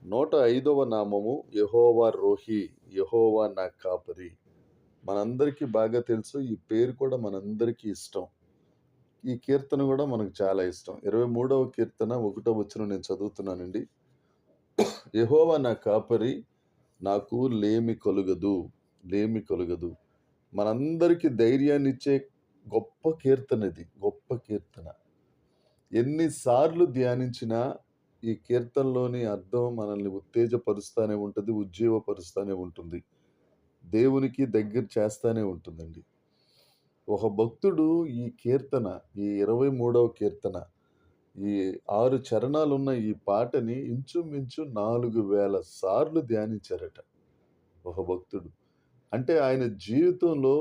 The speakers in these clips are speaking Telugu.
105వ నామము యెహోవా రోహి, యెహోవా నా కాపరి. మనందరికీ బాగా తెలుసు. ఈ పేరు కూడా మనందరికీ ఇష్టం. ఈ కీర్తన గూడా మనకు చాలా ఇష్టం. 23వ కీర్తన 1వ వచనం నేను చదువుతున్నానండి. యెహోవా నా కాపరి, నాకు లేమి కలుగదు, లేమి కలుగదు. మనందరికీ ధైర్యాన్నిచ్చే గొప్ప కీర్తనిది. గొప్ప కీర్తన. ఎన్ని సార్లు ధ్యానించినా ఈ కీర్తనలోని అర్థం మనల్ని ఉత్తేజపరుస్తానే ఉంటది. ఉజ్జీవపరుస్తానే ఉంటుంది. దేవునికి దగ్గర చేస్తానే ఉంటుందండి. ఒక భక్తుడు ఈ కీర్తన, ఈ 23వ కీర్తన, ఈ 6 చరణాలున్న ఈ పాటని ఇంచుమించు 4000 సార్లు ధ్యానించారట ఒక భక్తుడు. అంటే ఆయన జీవితంలో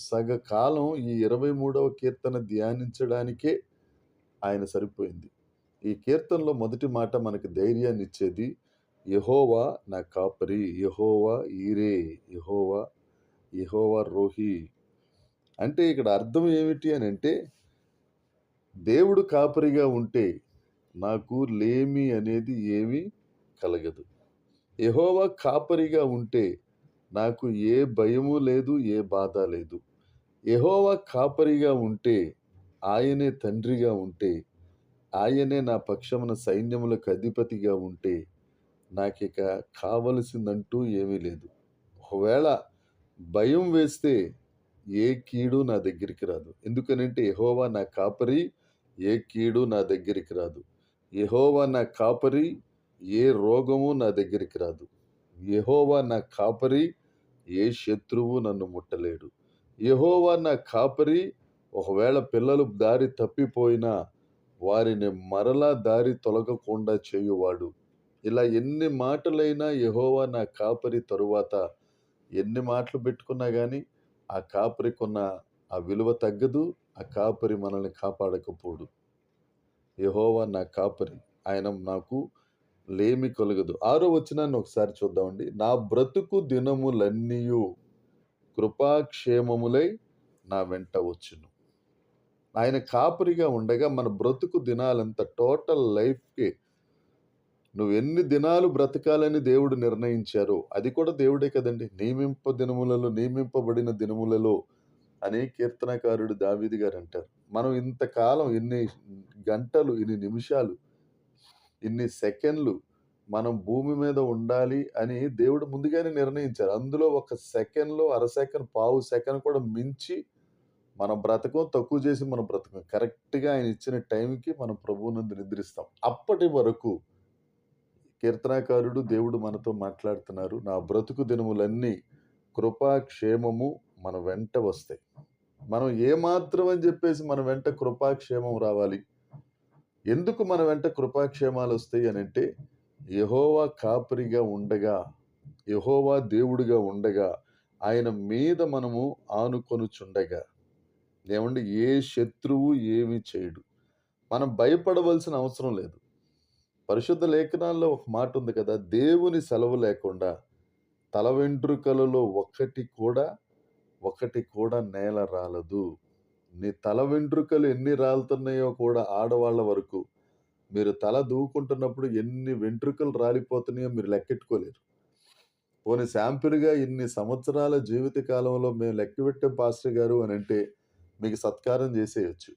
సగ కాలం ఈ 23వ కీర్తన ధ్యానించడానికే ఆయన సరిపోయింది. ఈ కీర్తనలో మొదటి మాట మనకి ధైర్యాన్నిచ్చేది యెహోవా నా కాపరి, యెహోవా ఈరే, యెహోవా, యెహోవా రోహి. అంటే ఇక్కడ అర్థం ఏమిటి అనంటే, దేవుడు కాపరిగా ఉంటే నాకు లేమి అనేది ఏమీ కలగదు. యెహోవా కాపరిగా ఉంటే నాకు ఏ భయము లేదు, ఏ బాధ లేదు. యెహోవా కాపరిగా ఉంటే, ఆయనే తండ్రిగా ఉంటే, ఆయనే నా పక్షమున సైన్యములకు అధిపతిగా ఉంటే, నాకిక కావలసిందంటూ ఏమీ లేదు. ఒకవేళ భయం వేస్తే ఏ కీడు నా దగ్గరికి రాదు. ఎందుకనంటే యెహోవా నా కాపరి, ఏ కీడు నా దగ్గరికి రాదు. యెహోవా నా కాపరి, ఏ రోగము నా దగ్గరికి రాదు. యెహోవా నా కాపరి, ఏ శత్రువు నన్ను ముట్టలేడు. యెహోవా నా కాపరి, ఒకవేళ పిల్లలు దారి తప్పిపోయినా వారిని మరలా దారి తొలగకుండా చేయువాడు. ఇలా ఎన్ని మాటలైనా యెహోవా నా కాపరి తరువాత ఎన్ని మాటలు పెట్టుకున్నా గాని, ఆ కాపరికున్న ఆ విలువ తగ్గదు. ఆ కాపరి మనల్ని కాపాడకపోడు. యెహోవా నా కాపరి. ఆయన నాకు లేమి కలుగదు. 6వ వచనాన్ని ఒకసారి చూద్దామండి. నా బ్రతుకు దినములన్నీయు కృపాక్షేమములై నా వెంట వచ్చును. ఆయన కాపరిగా ఉండగా మన బ్రతుకు దినాలంతా టోటల్ లైఫ్‌కి నువ్వెన్ని దినాలు బ్రతకాలని దేవుడు నిర్ణయించారో, అది కూడా దేవుడే కదండీ! నియమింపబడిన దినములలో అని కీర్తనకారుడు దావీదు గారంటారు. మనం ఇంతకాలం ఇన్ని గంటలు, ఇన్ని నిమిషాలు, ఇన్ని సెకన్లు మనం భూమి మీద ఉండాలి అని దేవుడు ముందుగానే నిర్ణయించారు. అందులో ఒక సెకన్‌లో, అర సెకన్, పావు సెకన్ కూడా మించి మనం బ్రతకం, తక్కువ చేసి మనం బ్రతకం. కరెక్ట్‌గా ఆయన ఇచ్చిన టైంకి మనం ప్రభువునందు నిద్రిస్తాం. అప్పటి వరకు కీర్తనాకారుడు దేవుడు మనతో మాట్లాడుతున్నారు. నా బ్రతుకు దినములన్నీ కృపా, క్షేమము మన వెంట వస్తాయి. మనం ఏమాత్రం అని చెప్పేసి మన వెంట కృపా, క్షేమం రావాలి. ఎందుకు మన వెంట కృపాక్షేమాలొస్తాయి అనంటే, యెహోవా కాపరిగా ఉండగా, యెహోవా దేవుడుగా ఉండగా, ఆయన మీద మనము ఆనుకొనుచుండగా, ఏవండీ ఏ శత్రువు ఏమి చేయడు. మనం భయపడవలసిన అవసరం లేదు. పరిశుద్ధ లేఖనాల్లో ఒక మాట ఉంది కదా! దేవుని సెలవు లేకుండా తల వెంట్రుకలలో ఒకటి కూడా నేల రాలదు. నీ తల వెంట్రుకలు ఎన్ని రాలుతున్నాయో కూడా ఆడవాళ్ళ వరకు మీరు తల దూవుకుంటున్నప్పుడు ఎన్ని వెంట్రుకలు రాలిపోతున్నాయో మీరు లెక్కెట్టుకోలేరు. పోనీ శాంపిల్‌గా ఇన్ని సంవత్సరాల జీవిత కాలంలో మేము లెక్కపెట్టాం పాస్టర్ గారు అనంటే మీకు సత్కారం చేసేయొచ్చు.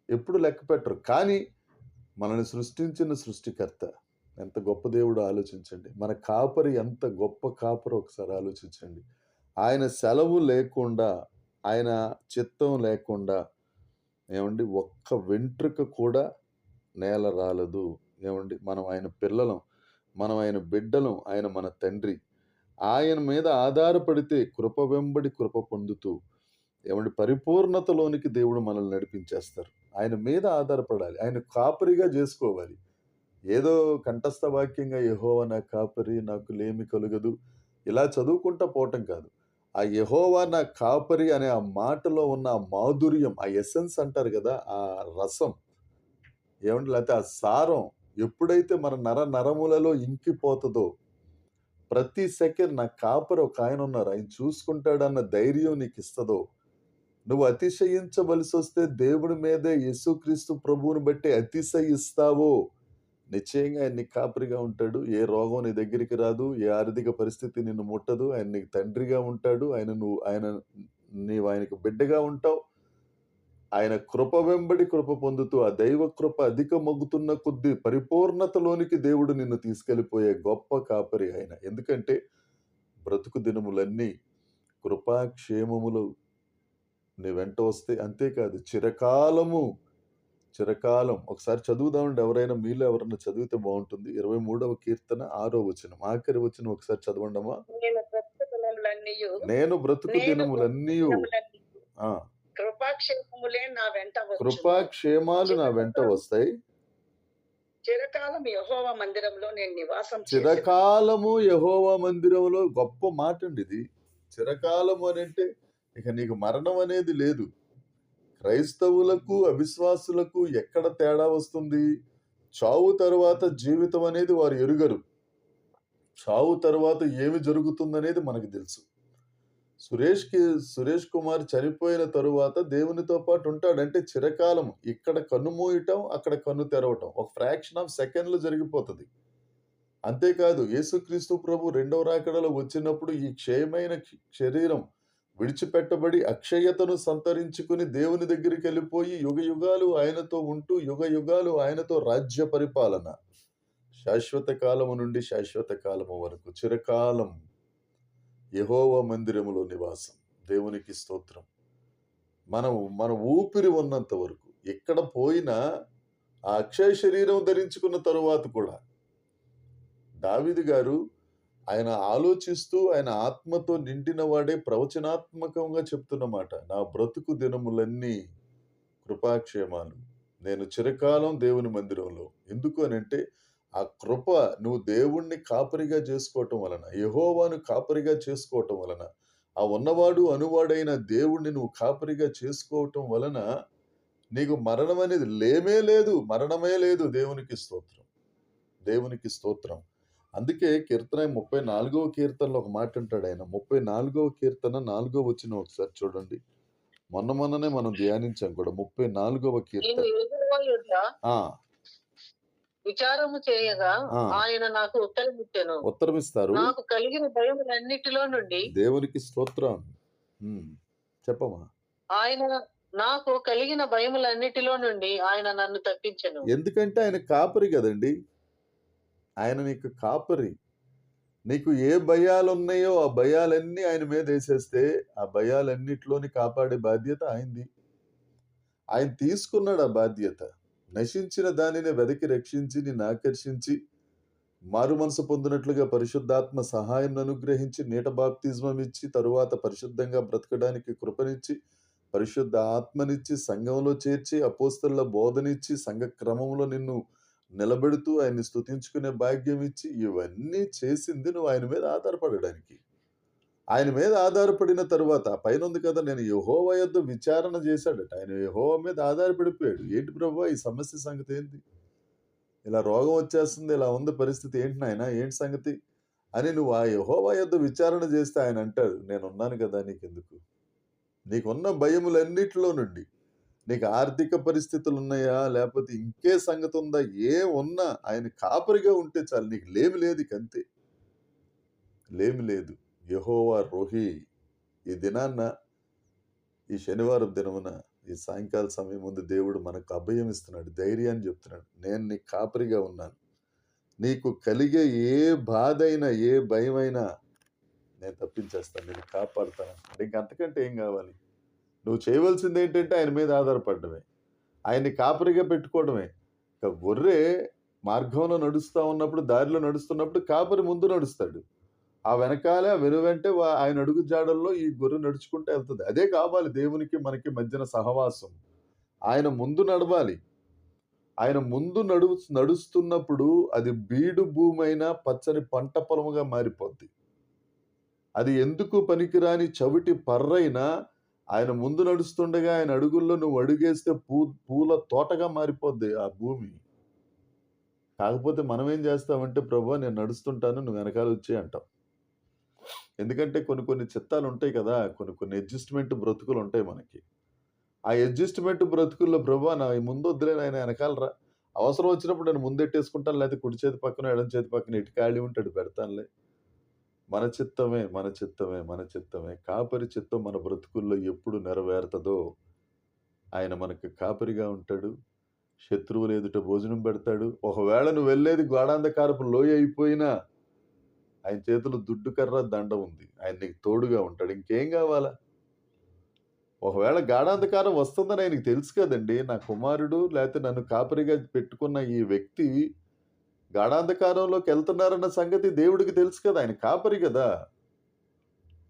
ఎప్పుడు లెక్క పెట్టరు. కానీ మనల్ని సృష్టించిన సృష్టికర్త ఎంత గొప్ప దేవుడో ఆలోచించండి. మన కాపరి ఎంత గొప్ప కాపరో ఒకసారి ఆలోచించండి. ఆయన సెలవు లేకుండా, ఆయన చిత్తం లేకుండా ఏవండీ ఒక్క వెంట్రుక కూడా నేల రాలదు. ఏవండీ మనం ఆయన పిల్లలం. మనం ఆయన బిడ్డలం. ఆయన మన తండ్రి. ఆయన మీద ఆధారపడితే కృప వెంబడి కృప పొందుతూ ఏవండీ పరిపూర్ణతలోనికి దేవుడు మనల్ని నడిపించేస్తారు. ఆయన మీద ఆధారపడాలి. ఆయన కాపరిగా జేసుకోవాలి. ఏదో కంఠస్థ వాక్యంగా యెహోవా నా కాపరి, నాకు లేమి కలుగదు. ఇలా చదువుకుంటా పోవటం కాదు. ఆ యెహోవా నా కాపరి అనే ఆ మాటలో ఉన్న ఆ మాధుర్యం, ఆ ఎసెన్స్ అంటారు గదా! ఆ రసం ఏవండీ లేతే ఆ సారం ఎప్పుడైతే మన నరములలో ఇంకిపోతదో, ప్రతి సెకండ్ నా కాపరి ఒకాయనున్నారు. ఆయన చూసుకుంటాడన్న ధైర్యం నీకిస్తదో, నువ్వు అతిశయించవలసొస్తే దేవుడి మీదే యేసుక్రీస్తు ప్రభువుని బట్టి అతిశయిస్తావో, నిశ్చయంగా ఆయన నీకు కాపరిగా ఉంటాడు. ఏ రోగం నీ దగ్గరికి రాదు. ఏ ఆర్థిక పరిస్థితి నిన్ను ముట్టదు. ఆయన నీకు తండ్రిగా ఉంటాడు. నీవు ఆయనకు బిడ్డగా ఉంటావు. ఆయన కృప వెంబడి కృప పొందుతూ ఆ దైవ కృప అధికమగుతున్న కొద్దీ పరిపూర్ణతలోనికి దేవుడు నిన్ను తీసుకెళ్ళిపోయే గొప్ప కాపరి ఆయన. ఎందుకంటే బ్రతుకు దినములన్నీ కృపాక్షేమములు నీ వెంట వస్తే అంతేకాదు చిరకాలం ఒకసారి చదువుదామండి. ఎవరైనా మీలో ఎవరన్నా చదివితే బాగుంటుంది. 23వ కీర్తన 6వ వచనం. ఆఖరి వచనం ఒకసారి చదవండమ్మా. నేను బ్రతుకు దినములన్నీయు ఆ కృపాక్షేమాలు నా వెంట వస్తాయి. చిరకాలము యెహోవా మందిరంలో నేను నివాసం చిరకాలము యెహోవా మందిరంలో గొప్ప మాట అండి ఇది. చిరకాలము అని అంటే ఇక నీకు మరణం అనేది లేదు. క్రైస్తవులకు అవిశ్వాసులకు ఎక్కడ తేడా వస్తుంది? చావు తరువాత జీవితం అనేది వారు ఎరుగరు. చావు తరువాత ఏమి జరుగుతుందనేది మనకు తెలుసు. సురేష్ కుమార్ చనిపోయిన తరువాత దేవునితో పాటు ఉంటాడు. అంటే చిరకాలం ఇక్కడ కన్ను మూయటం, అక్కడ కన్ను తెరవటం ఒక ఫ్రాక్షన్ ఆఫ్ సెకండ్‌లో జరిగిపోతది. అంతేకాదు యేసుక్రీస్తు ప్రభు రెండవ రాకడలో వచ్చినప్పుడు ఈ క్షయమైన శరీరం విడిచిపెట్టబడి అక్షయతను సంతరించుకుని దేవుని దగ్గరికెళ్ళిపోయి యుగయుగాలు ఆయనతో ఉంటూ యుగయుగాలు ఆయనతో రాజ్య పరిపాలన. శాశ్వత కాలము నుండి శాశ్వత కాలము వరకు చిరకాలం యెహోవా మందిరములో నివాసం. దేవునికి స్తోత్రం. మన ఊపిరి ఉన్నంత వరకు ఎక్కడ పోయినా ఆ అక్షయ శరీరం ధరించుకున్న తరువాత కూడా దావీదు గారు ఆయన ఆలోచిస్తూ ఆయన ఆత్మతో నిండిన వాడే ప్రవచనాత్మకంగా చెప్తున్న మాట. నా బ్రతుకు దినములన్నీ కృపాక్షేమాలు. నేను చిరకాలం దేవుని మందిరంలో. ఎందుకు అనంటే ఆ కృప నువ్వు దేవుణ్ణి కాపరిగా చేసుకోవటం వలన, యెహోవాను కాపరిగా చేసుకోవటం వలన, ఆ ఉన్నవాడు అనువాడైన దేవుణ్ణి నువ్వు కాపరిగా చేసుకోవటం వలన నీకు మరణం అనేది మరణమే లేదు. దేవునికి స్తోత్రం. దేవునికి స్తోత్రం. అందుకే కీర్తన 34వ కీర్తనలో ఒక మాట అంటాడు ఆయన. 34వ కీర్తన 4వ వచనం ఒకసారి చూడండి. మొన్ననే మనం ధ్యానించాం కూడా. 34వ కీర్తన. విచారము చేయగా ఆయన నాకు ఉత్తరమిస్తారు. నాకు కలిగిన భయములన్నిటిలో నుండి దేవునికి స్తోత్రం. చెప్పమ్మా. ఆయన నాకు కలిగిన భయములన్నిటిలో నుండి ఆయన నన్ను తప్పించెను. ఎందుకంటే ఆయన కాపరి కదండి. ఆయన నీకు కాపరి. నీకు ఏ భయాలున్నాయో ఆ భయాలన్నీ ఆయన మీద వేసేస్తే ఆ భయాలన్నిటిలోని కాపాడే బాధ్యత ఆయనది. ఆయన తీసుకున్నాడు ఆ బాధ్యత. నశించిన దానిని వెదకి రక్షించి నిన్ను ఆకర్షించి మారు మనసు పొందినట్లుగా పరిశుద్ధాత్మ సహాయం అనుగ్రహించి నీట బాప్తిజమం ఇచ్చి తరువాత పరిశుద్ధంగా బ్రతకడానికి కృపనిచ్చి పరిశుద్ధ ఆత్మనిచ్చి సంఘంలో చేర్చి అపోస్తలుల బోధనిచ్చి సంఘ క్రమంలో నిన్ను నిలబెడుతూ ఆయన్ని స్తుతించుకునే భాగ్యం ఇచ్చి ఇవన్నీ చేసింది నువ్వు ఆయన మీద ఆధారపడడానికి. ఆయన మీద ఆధారపడిన తరువాత పైన ఉంది కదా, నేను యెహోవా యొద్ద విచారణ చేశాడట. ఆయన యెహోవా మీద ఆధారపడిపోయాడు. ఏంటి ప్రభువా ఈ సమస్య సంగతి ఏంటి? ఇలా రోగం వచ్చేస్తుంది, ఇలా ఉంది పరిస్థితి, ఏంటి నాయనా, ఏంటి సంగతి అని నువ్వు ఆ యెహోవా యొద్ద విచారణ చేస్తే ఆయన అంటాడు, నేనున్నాను కదా నీకెందుకు? నీకున్న భయములన్నిటిలో నుండి నీకు ఆర్థిక పరిస్థితులు ఉన్నాయా, లేకపోతే ఇంకే సంగతి ఉందా, ఏ ఉన్నా ఆయన కాపరిగా ఉంటే చాలు. నీకు లేమి లేదు, ఇక అంతే. లేమి లేదు. యెహోవా రోహి. ఈ దినాన్న, ఈ శనివారం దినమున, ఈ సాయంకాల సమయం ముందు దేవుడు మనకు అభయం ఇస్తున్నాడు, ధైర్యాన్ని చెప్తున్నాడు. నేను నీ కాపరిగా ఉన్నాను. నీకు కలిగే ఏ బాధ అయినా ఏ భయమైనా నేను తప్పించేస్తాను, నేను కాపాడుతాను. అంటే ఇంకంతకంటే ఏం కావాలి? నువ్వు చేయవలసింది ఏంటంటే ఆయన మీద ఆధారపడమే, ఆయన్ని కాపరిగా పెట్టుకోవడమే. ఇక గొర్రె మార్గంలో నడుస్తూ ఉన్నప్పుడు, దారిలో నడుస్తున్నప్పుడు కాపరి ముందు నడుస్తాడు. ఆ వెనకాలే వెనువెంటే ఆయన అడుగు జాడల్లో ఈ గొర్రె నడుచుకుంటూ వెళ్తుంది. అదే కావాలి దేవునికి మనకి మధ్యన సహవాసం. ఆయన ముందు నడవాలి. ఆయన ముందు నడుస్తున్నప్పుడు అది బీడు భూమైనా పచ్చని పంట పొలముగా మారిపోద్ది. అది ఎందుకు పనికిరాని చవిటి పర్రైనా ఆయన ముందు నడుస్తుండగా ఆయన అడుగుల్లో నువ్వు అడుగేస్తే పూల తోటగా మారిపోద్ది ఆ భూమి. కాకపోతే మనం ఏం చేస్తామంటే, ప్రభువా నేను నడుస్తుంటాను, నువ్వు వెనకాల వచ్చి అంటాం. ఎందుకంటే కొన్ని చిత్తాలు ఉంటాయి కదా, కొన్ని అడ్జస్ట్మెంట్ బ్రతుకులు ఉంటాయి మనకి. ఆ అడ్జస్ట్మెంట్ బ్రతుకుల్లో ప్రభువా నా ముందు వద్దులే, ఆయన వెనకాలరా అవసరం వచ్చినప్పుడు నేను ముందెట్టేసుకుంటాను, లేకపోతే కుడి చేతి పక్కన, ఎడమ చేతి పక్కన ఎటు ఖాళీ ఉంటే అటు పెడతానులే. మన చిత్తమే, మన చిత్తమే, మన చిత్తమే. కాపరి చిత్తం మన బ్రతుకుల్లో ఎప్పుడు నెరవేరుతదో, ఆయన మనకు కాపరిగా ఉంటాడు. శత్రువుల ఎదుట భోజనం పెడతాడు. ఒకవేళ నువ్వెళ్ళేది గాఢాంధకారపు లోయ అయిపోయినా, ఆయన చేతిలో దుడ్డు కర్ర, దండ ఉంది. ఆయన నీకు తోడుగా ఉంటాడు. ఇంకేం గావాలా? ఒకవేళ గాఢాంధకారం వస్తుందని ఆయనకి తెలుసు కదండీ! నా కుమారుడు లేతే నన్ను కాపరిగా పెట్టుకున్న ఈ వ్యక్తి గాఢాంధకారంలోకెళ్తున్నారన్న సంగతి దేవుడికి తెలుసు కదా! ఆయన కాపరి గదా!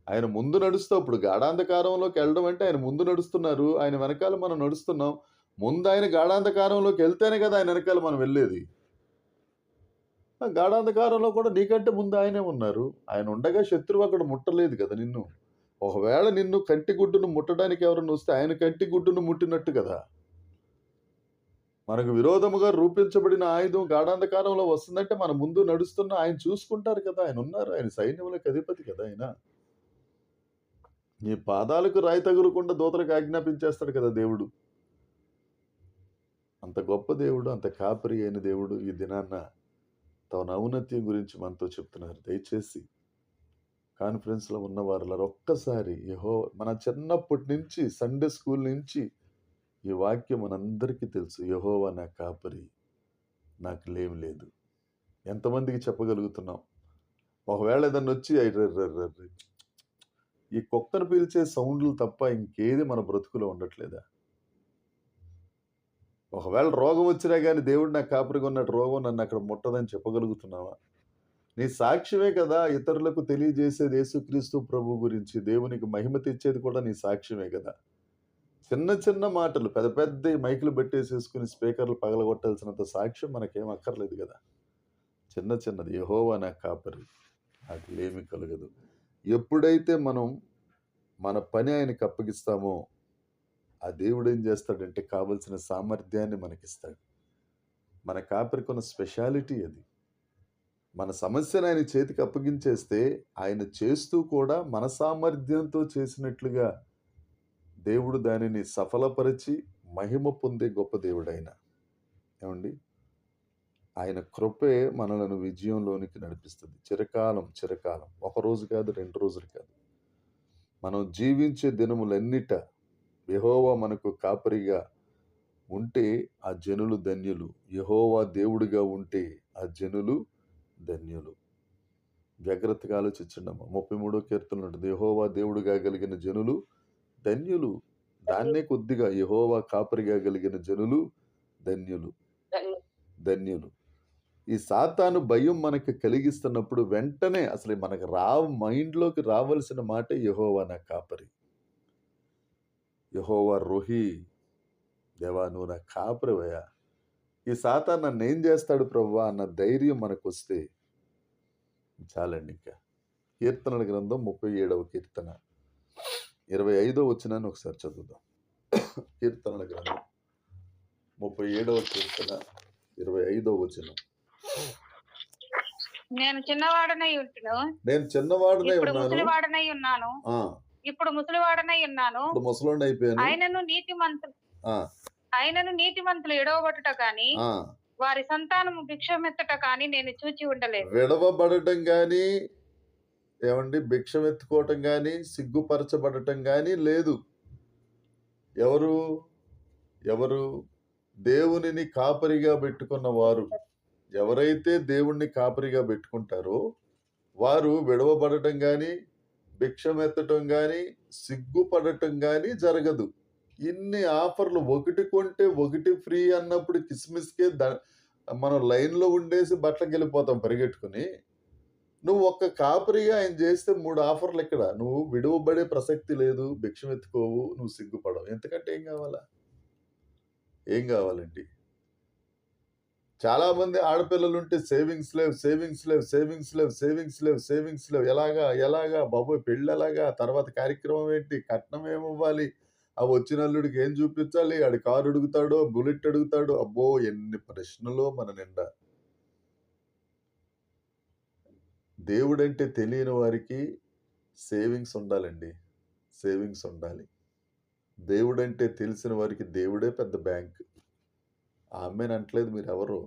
ఆయన ముందు నడుస్తూ ఇప్పుడు గాఢాంధకారంలోకెళ్ళడం అంటే ఆయన ముందు నడుస్తున్నారు. ఆయన వెనకాల మనం నడుస్తున్నాం. ముందాయన గాఢాంధకారంలోకెళ్తేనే కదా ఆయన వెనకాల మనం వెళ్ళేది. ఆ గాఢాంధకారంలో కూడా నీకంటే ముందు ఆయనే ఉన్నారు. ఆయన ఉండగా శత్రువు అక్కడ ముట్టలేదు కదా నిన్ను. ఒకవేళ నిన్ను కంటి గుడ్డును ముట్టడానికి ఎవరైనా వస్తే ఆయన కంటి గుడ్డును ముట్టినట్టు కదా! మనకు విరోధముగా రూపించబడిన ఆయుధం గాఢాంధకారంలో వస్తుందంటే మన ముందు నడుస్తున్న ఆయన చూసుకుంటారు కదా! ఆయన ఉన్నారు. ఆయన సైన్యములకు అధిపతి కదా ఆయన. నీ పాదాలకు రాయి తగులకుండా దూతలకు ఆజ్ఞాపించేస్తాడు కదా దేవుడు. అంత గొప్ప దేవుడు, అంత కాపరి అయిన దేవుడు ఈ దినాన్న తన ఔన్నత్యం గురించి మనతో చెప్తున్నారు. దయచేసి కాన్ఫరెన్స్‌లో ఉన్న వారులారా ఒక్కసారి మన చిన్నప్పటి నుంచి సండే స్కూల్ నుంచి ఈ వాక్యం మనందరికీ తెలుసు. యెహోవా నా కాపరి, నాకు లేమి లేదు. ఎంతమందికి చెప్పగలుగుతున్నాం? ఒకవేళ ఏదన్నొచ్చి అర్రెర్రెర్రె ఈ కుక్కను పీల్చే సౌండ్‌లు తప్ప ఇంకేది మన బ్రతుకులో ఉండట్లేదా? ఒకవేళ రోగం వచ్చినా గాని దేవుడు నాకు కాపరిగా ఉన్నట్టు రోగం నన్ను అక్కడ ముట్టదని చెప్పగలుగుతున్నావా? నీ సాక్ష్యమే కదా ఇతరులకు తెలియజేసేది యేసుక్రీస్తు ప్రభు గురించి. దేవునికి మహిమ తెచ్చేది కూడా నీ సాక్ష్యమే కదా! చిన్న చిన్న మాటలు పెద్ద పెద్దయి మైకులు పెట్టేసేసుకొని స్పీకర్లు పగలగొట్టాల్సినంత సాక్ష్యం మనకేం అక్కర్లేదు గదా! చిన్న చిన్నది యెహోవా నా కాపరి, నాకు లేమి కలుగదు. ఎప్పుడైతే మనం మన పని ఆయనకి అప్పగిస్తామో, ఆ దేవుడేం చేస్తాడంటే కావలసిన సామర్థ్యాన్ని మనకిస్తాడు. మన కాపరికున్న స్పెషాలిటీ అది. మన సమస్యను ఆయన చేతికి అప్పగించేస్తే, ఆయన చేస్తూ కూడా మన సామర్థ్యంతో చేసినట్లుగా దేవుడు దానిని సఫలపరిచి మహిమ పొందే గొప్ప దేవుడాయన. ఏవండీ? ఆయన కృపే మనలను విజయంలోనికి నడిపిస్తుంది. చిరకాలం, చిరకాలం. ఒక రోజు కాదు, 2 రోజులు కాదు. మనం జీవించే దినములన్నిట యెహోవా మనకు కాపరిగా ఉంటే ఆ జనులు ధన్యులు. యెహోవా దేవుడిగా ఉంటే ఆ జనులు ధన్యులు. జాగ్రత్తగా ఆలోచించండమ్మా. 33 కీర్తనలో ఉంటుంది. యెహోవా దేవుడుగా కలిగిన జనులు ధన్యులు. దాన్నే కొద్దిగా యెహోవా కాపరిగా కలిగిన జనులు ధన్యులు. ధన్యులు. ఈ సాతాను భయం మనకి కలిగిస్తున్నప్పుడు వెంటనే అసలు మనకు మైండ్‌లోకి రావాల్సిన మాటే యెహోవా నా కాపరి. యెహోవా రోహీ, దేవా నువ్వు నా కాపరివయ్యా. ఈ సాతాను నన్నేం చేస్తాడు ప్రభువా అన్న ధైర్యం మనకొస్తే చాలండి ఇంకా. కీర్తనల గ్రంథం 37వ కీర్తన 25వ వచనాన్ని ఒకసారి చదువుదాం. కీర్తనల గ్రంథం 37వ కీర్తన 25వ వచనం. నేను చిన్నవాడనై ఉంటును, నేను చిన్నవాడనై ఇప్పుడు ఉన్నాను. ముసలివాడనై ఉన్నాను, ఆ, ఇప్పుడు ముసలివాడనై ఉన్నాను. ఇప్పుడు ముసలోడిని అయిపోయాను. ఆ, ఆయనను నీతిమంతులు ఎడవబట్టుట కాని ఆ, వారి సంతానము భిక్షమెత్తుట కాని నేను చూచి ఉండలేదు. విడవబడటం గాని ఏమండి భిక్షం ఎత్తుకోవటం గాని సిగ్గుపరచబడటం గాని లేదు. ఎవరు ఎవరు దేవునిని కాపరిగా పెట్టుకున్న వారు. ఎవరైతే దేవుణ్ణి కాపరిగా పెట్టుకుంటారో వారు విడవబడటం గాని భిక్షమెత్తటం గాని సిగ్గుపడటం గాని జరగదు. ఇన్ని ఆఫర్లు, ఒకటి కొంటే ఒకటి ఫ్రీ అన్నప్పుడు కిస్మిస్కే మనం లైన్లో ఉండేసి బట్టలకు వెళ్ళిపోతాం పరిగెట్టుకుని. నువ్వు ఒక్క కాపరిగా ఆయన చేస్తే 3 ఆఫర్లు ఇక్కడ. నువ్వు విడువబడే ప్రసక్తి లేదు, భిక్షం ఎత్తుకోవు, నువ్వు సిగ్గుపడవు. ఎంతకంటే ఏం కావాలా? ఏం కావాలండి? చాలా మంది ఆడపిల్లలుంటే సేవింగ్స్ లేవు, సేవింగ్స్ లేవు, సేవింగ్స్ లేవు, సేవింగ్స్ లేవు, సేవింగ్స్ లేవు. ఎలాగా బాబోయ్ పెళ్ళెలాగా? తర్వాత కార్యక్రమం ఏంటి? కట్నం ఏమివ్వాలి? ఆ వచ్చిన అల్లుడికి ఏం చూపించాలి? ఆడి కారు అడుగుతాడో, బుల్లెట్ అడుగుతాడో. అబ్బో! ఎన్ని ప్రశ్నలో మన నిండా. దేవుడంటే తెలియని వారికి సేవింగ్స్ ఉండాలండి. సేవింగ్స్ ఉండాలి. దేవుడంటే తెలిసిన వారికి దేవుడే పెద్ద బ్యాంక్. ఆమెన్ అంటలేదు మీరెవరు.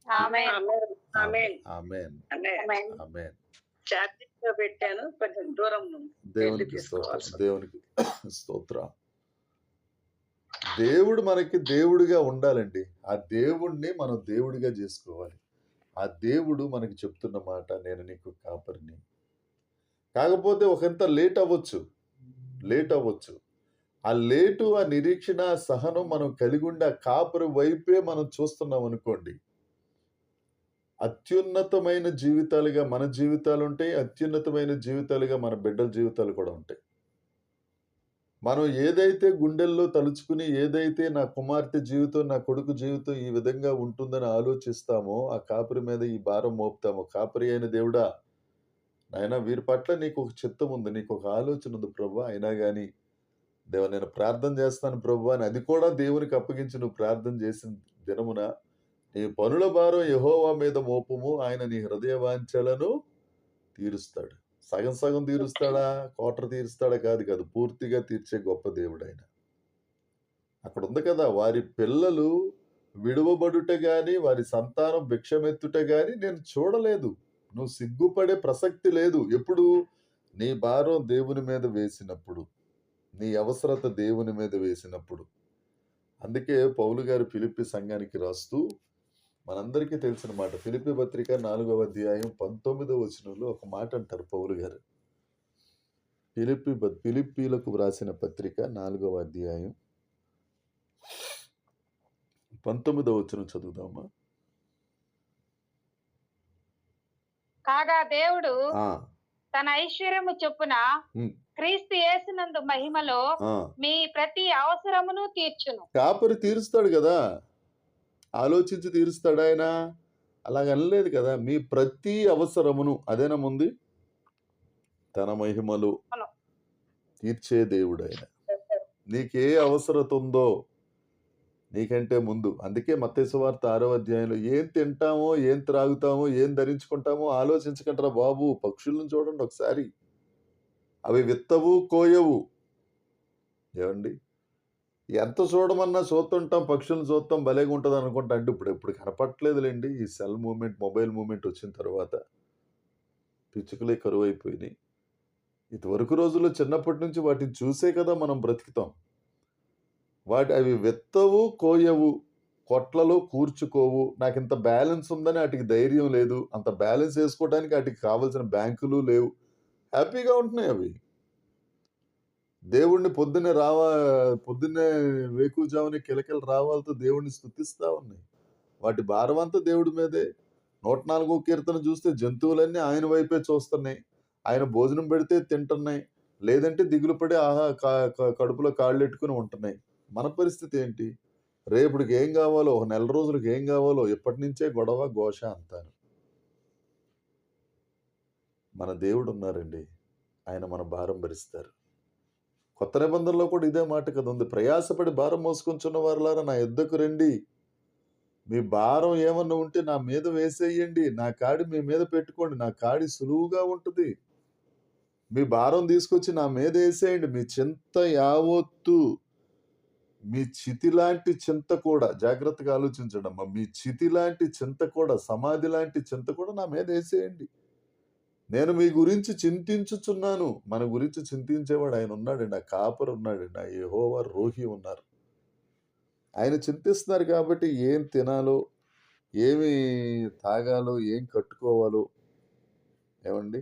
ఆమేన్. ఆమెన్. ఆమెన్. ఆమేన్. ఆమెన్. ఛార్జింగ్ లో పెట్టాను, కొంచెం దూరం వెళ్ళి దేవునికి స్తోత్రం. తీసుకోవాల్సి ఉంది. దేవునికి స్తోత్రం. దేవుడు మనకి దేవుడిగా ఉండాలండి. ఆ దేవుడిని మనం దేవుడిగా చేసుకోవాలి. ఆ దేవుడు మనకి చెప్తున్న మాట, నేను నీకు కాపరిని. కాకపోతే ఒకంత లేట్ అవ్వచ్చు. ఆ లేటు, ఆ నిరీక్షణ, ఆ సహనం మనం కలిగి ఉండి ఆ కాపరి వైపే మనం చూస్తున్నాం అనుకోండి, అత్యున్నతమైన జీవితాలుగా మన జీవితాలు ఉంటాయి. అత్యున్నతమైన జీవితాలుగా మన బిడ్డల జీవితాలు కూడా ఉంటాయి. మనం ఏదైతే గుండెల్లో తలుచుకుని, ఏదైతే నా కుమార్తె జీవితం, నా కొడుకు జీవితం ఈ విధంగా ఉంటుందని ఆలోచిస్తామో, ఆ కాపరి మీద ఈ భారం మోపుతామో, కాపరి అయిన దేవుడా, నాయనా వీరి పట్ల నీకు ఒక చిత్తం ఉంది, నీకు ఒక ఆలోచన ఉంది ప్రభువా, అయినా గాని దేవా నేను ప్రార్థన చేస్తాను ప్రభువా అని అది కూడా దేవునికి అప్పగించి నువ్వు ప్రార్థన చేసిన దినమున నీ పనుల భారం యెహోవా మీద మోపుము, ఆయన నీ హృదయ వాంఛలను తీరుస్తాడు. సగం సగం తీరుస్తాడా, క్వార్టర్ తీరుస్తాడా కాదు, పూర్తిగా తీర్చే గొప్ప దేవుడు ఆయన. అక్కడ ఉంది కదా, వారి పిల్లలు విడువబడుట గాని, వారి సంతానం భిక్షమెత్తుట గాని నేను చూడలేదు. నువ్వు సిగ్గుపడే ప్రసక్తి లేదు. ఎప్పుడు? నీ భారం దేవుని మీద వేసినప్పుడు, నీ అవసరత దేవుని మీద వేసినప్పుడు. అందుకే పౌలు గారు ఫిలిప్పి సంఘానికి రాస్తూ మనందరికీ తెలిసిన మాట, ఫిలిప్పి పత్రిక 4వ అధ్యాయం 19వ వచనంలో ఒక మాట అంటారు పౌలు గారు. ఫిలిప్పీలకు వ్రాసిన పత్రిక 4వ అధ్యాయం 19వ వచనం చదువుదామా? కాగా దేవుడు ఆ, తన ఐశ్వర్యము చొప్పున ఉమ్, క్రీస్తు యేసునందు మహిమలో ఆ. మీ ప్రతి అవసరమును తీర్చును. కాపరి తీరుస్తాడు కదా, ఆలోచించి తీరుస్తాడు ఆయన. అలాగనలేదు కదా, మీ ప్రతి అవసరమును, అదేనా ముందు, తన మహిమలు అవును. తీర్చే దేవుడు ఆయన. నీకే అవసరత ఉందో నీకంటే ముందు. అందుకే మత్తయి సువార్త 6వ అధ్యాయంలో ఏం తింటామో, ఏం త్రాగుతామో, ఏం ధరించుకుంటామో ఆలోచించకంటారా బాబు. పక్షులను చూడండి ఒకసారి, అవి విత్తవు కోయవు. ఏమండి, ఎంత చూడమన్నా చూస్తుంటాం, పక్షులను చూస్తాం, భలేగా ఉంటుంది అనుకుంటా. అంటే ఇప్పుడు కనపట్లేదులేండి. ఈ సెల్ మూమెంట్, మొబైల్ మూమెంట్ వచ్చిన తర్వాత పిచ్చుకలే కరువు అయిపోయినాయి. ఇదివరకు రోజుల్లో చిన్నప్పటి నుంచి వాటిని చూసే కదా మనం బ్రతుకుతాం. అవి విత్తవు కోయవు, కొట్లలో కూర్చుకోవు. నాకు ఇంత బ్యాలెన్స్ ఉందని వాటికి ధైర్యం లేదు. అంత బ్యాలెన్స్ వేసుకోవడానికి వాటికి కావాల్సిన బ్యాంకులు లేవు. హ్యాపీగా ఉంటున్నాయి అవి. దేవుణ్ణి పొద్దున్నే వేకువజామునే కిలకిల రావాలతో దేవుణ్ణి స్తుతిస్తా ఉన్నాయి. వాటి భారం అంతా దేవుడి మీదే. 104వ కీర్తన చూస్తే జంతువులన్నీ ఆయన వైపే చూస్తున్నాయి. ఆయన భోజనం పెడితే తింటున్నాయి, లేదంటే దిగులు పడి కడుపులో కాళ్ళెట్టుకుని ఉంటున్నాయి. మన పరిస్థితి ఏంటి? రేపుడికి ఏం కావాలో, ఒక నెల రోజులకు ఏం కావాలో ఎప్పటి నుంచే గొడవ ఘోష అంతాను. మన దేవుడు ఉన్నారండి, ఆయన మన భారం భరిస్తారు. కొత్త నిబంధనలో కూడా ఇదే మాట కదా ఉంది, ప్రయాసపడి భారం మోసుకొంచున్న వారులారా నా యొద్దకు రండి, మీ భారం ఏమన్నా ఉంటే నా మీద వేసేయండి, నా కాడి మీ మీద పెట్టుకోండి, నా కాడి సులువుగా ఉంటుంది. మీ భారం తీసుకొచ్చి నా మీద వేసేయండి. మీ చింత యావత్తు, మీ చితి లాంటి చింత కూడా, జాగ్రత్తగా ఆలోచించండి అమ్మా, మీ చితి లాంటి చింత కూడా, సమాధి లాంటి చింత కూడా నా మీద వేసేయండి. నేను మీ గురించి చింతించుచున్నాను. మన గురించి చింతించేవాడు ఆయన ఉన్నాడండి. ఆ కాపరి ఉన్నాడండి, ఆ యెహోవా రోహి ఉన్నారు. ఆయన చింతిస్తున్నారు కాబట్టి ఏం తినాలో, ఏమి తాగాలో, ఏం కట్టుకోవాలో ఏమండి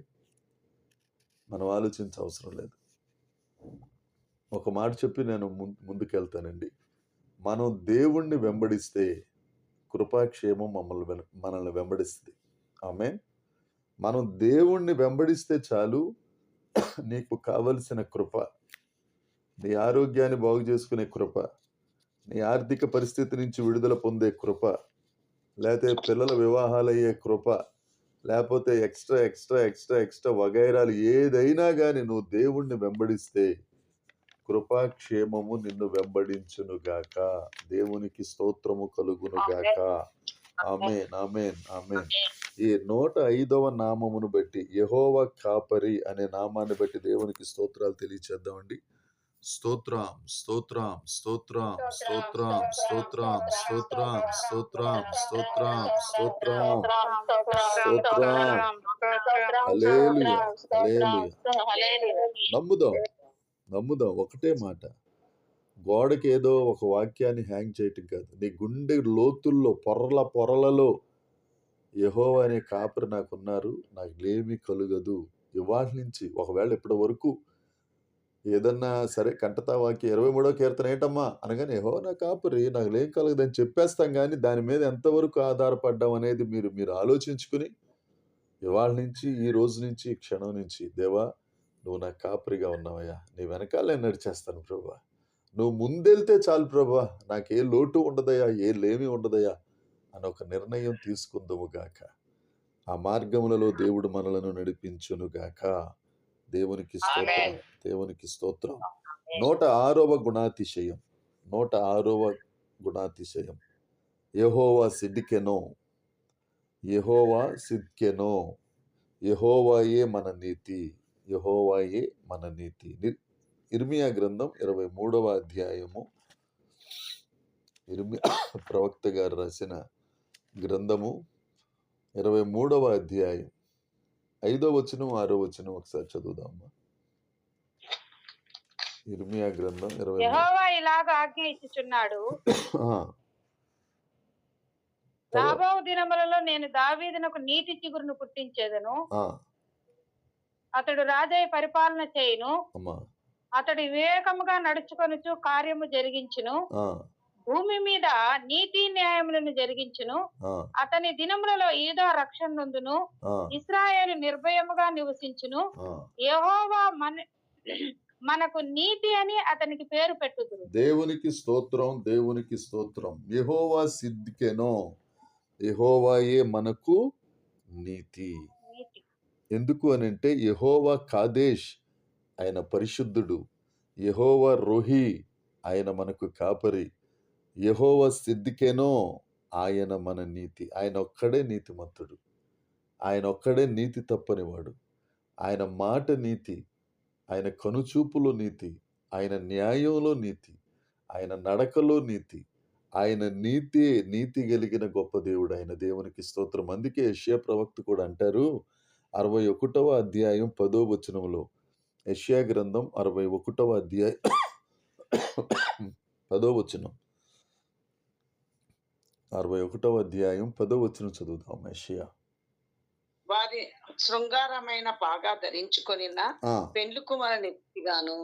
మనం ఆలోచించే అవసరం లేదు. ఒక మాట చెప్పి నేను ముందుకెళ్తానండి. మనం దేవుణ్ణి వెంబడిస్తే కృపాక్షేమం మనల్ని వెంబడిస్తుంది. ఆమేన్. మనం దేవుణ్ణి వెంబడిస్తే చాలు, నీకు కావలసిన కృప, నీ ఆరోగ్యాన్ని బాగు చేసుకునే కృప, నీ ఆర్థిక పరిస్థితి నుంచి విడుదల పొందే కృప, లేకపోతే పిల్లల వివాహాలయ్యే కృప, లేకపోతే ఎక్స్ట్రా వగైరాలు ఏదైనా కానీ నువ్వు దేవుణ్ణి వెంబడిస్తే కృపాక్షేమము నిన్ను వెంబడించునుగాక. దేవునికి స్తోత్రము కలుగునుగాక. ఆమేన్, ఆమేన్, ఆమేన్. ఈ 105వ నామమును బట్టి, యెహోవా కాపరి అనే నామాన్ని బట్టి దేవునికి స్తోత్రాలు తెలియచేద్దామండి. స్తోత్రం స్తోత్రం స్తోత్రం స్తోత్రం స్తోత్రం స్తోత్రం స్తోత్రం స్తోత్రం స్తోత్రం స్తోత్రం. హల్లెలూయా హల్లెలూయా. నమ్ముదాం ఒకటే మాట. గోడకి ఏదో ఒక వాక్యాన్ని హ్యాంగ్ చేయటం కాదు. నీ గుండె లోతుల్లో పొరలలో యెహోవా అనే కాపరి నాకున్నారు, నాకు లేమి కలుగదు. ఇవాళ నుంచి ఒకవేళ ఇప్పటి వరకు ఏదన్నా సరే కంటతా వాక్యం 23వ కీర్తన ఏంటమ్మా అనగానే యెహోవా నా కాపరి నాకు లేం కలగదని చెప్పేస్తాం, కానీ దాని మీద ఎంతవరకు ఆధారపడ్డాం అనేది మీరు ఆలోచించుకుని ఇవాళ నుంచి, ఈ రోజు నుంచి, ఈ క్షణం నుంచి, దేవా నువ్వు నా కాపరిగా ఉన్నావయ్యా, నీ వెనకాల నేను నడిచేస్తాను ప్రభువా, నువ్వు ముందెళ్తే చాలు ప్రభువా, నాకే లోటు ఉండదయ్యా, ఏ లేమి ఉండదయ్యా అని ఒక నిర్ణయం తీసుకుందుము గాక. ఆ మార్గములలో దేవుడు మనలను నడిపించును గాక. దేవునికి స్తోత్రం, దేవునికి స్తోత్రం. 106వ గుణాతిశయం, 106వ గుణాతిశయం. యెహోవా సిద్కెనో, యెహోవా సిద్కెనో, యెహోవాయే మన నీతి, యెహోవాయే మన నీతి. ఇర్మియా గ్రంథం 23వ అధ్యాయము, ఇర్మియా ప్రవక్త గారు రాసిన గ్రంథము 23వ అధ్యాయం 5వ వచనం 6వ వచనం ఒకసారి చదువుదామా. ఇర్మియా గ్రంథం 23. యెహోవా ఇలాగ ఆజ్ఞ ఇచ్చుచున్నాడు, రాబో దినములలో నేను దావీదునకు నీతి చిగురును పుట్టించేదను, అతడు రాజై పరిపాలన చేయును, అతడు వివేకముగా నడుచుకొనుచు కార్యము జరిగించును, భూమి మీద నీతి న్యాయములను జరిగించును, అతని దినములలో యూదా రక్షణ నొందును, ఇశ్రాయేలు నిర్భయముగా నివసించును, యెహోవా మనకు నీతి అని అతనికి పేరు పెట్టుదురు. దేవునికి స్తోత్రం, దేవునికి స్తోత్రం. యెహోవా సిద్కెనో, యెహోవాయే మనకు నీతి. ఎందుకు అనంటే యెహోవా కాదేశ్ ఆయన పరిశుద్ధుడు, యెహోవా రోహి ఆయన మనకు కాపరి, యెహోవా సిద్కెనో ఆయన మన నీతి. ఆయన ఒక్కడే నీతిమంతుడు, ఆయన ఒక్కడే నీతి తప్పనివాడు. ఆయన మాట నీతి, ఆయన కనుచూపులో నీతి, ఆయన న్యాయంలో నీతి, ఆయన నడకలో నీతి, ఆయన నీతి కలిగిన గొప్ప దేవుడు ఆయన. దేవునికి స్తోత్రం. అందుకే యెషయా ప్రవక్త కూడా అంటారు 61వ అధ్యాయం 10వ వచనంలో, యెషయా గ్రంథం 61వ అధ్యాయం 10వ వచనం, 61వ అధ్యాయం 10వ వచనం చదువుదాం. యెషయా. వారి శృంగారమైన బాగా ధరించుకొనిన పెళ్లి కుమార రీతిగాను,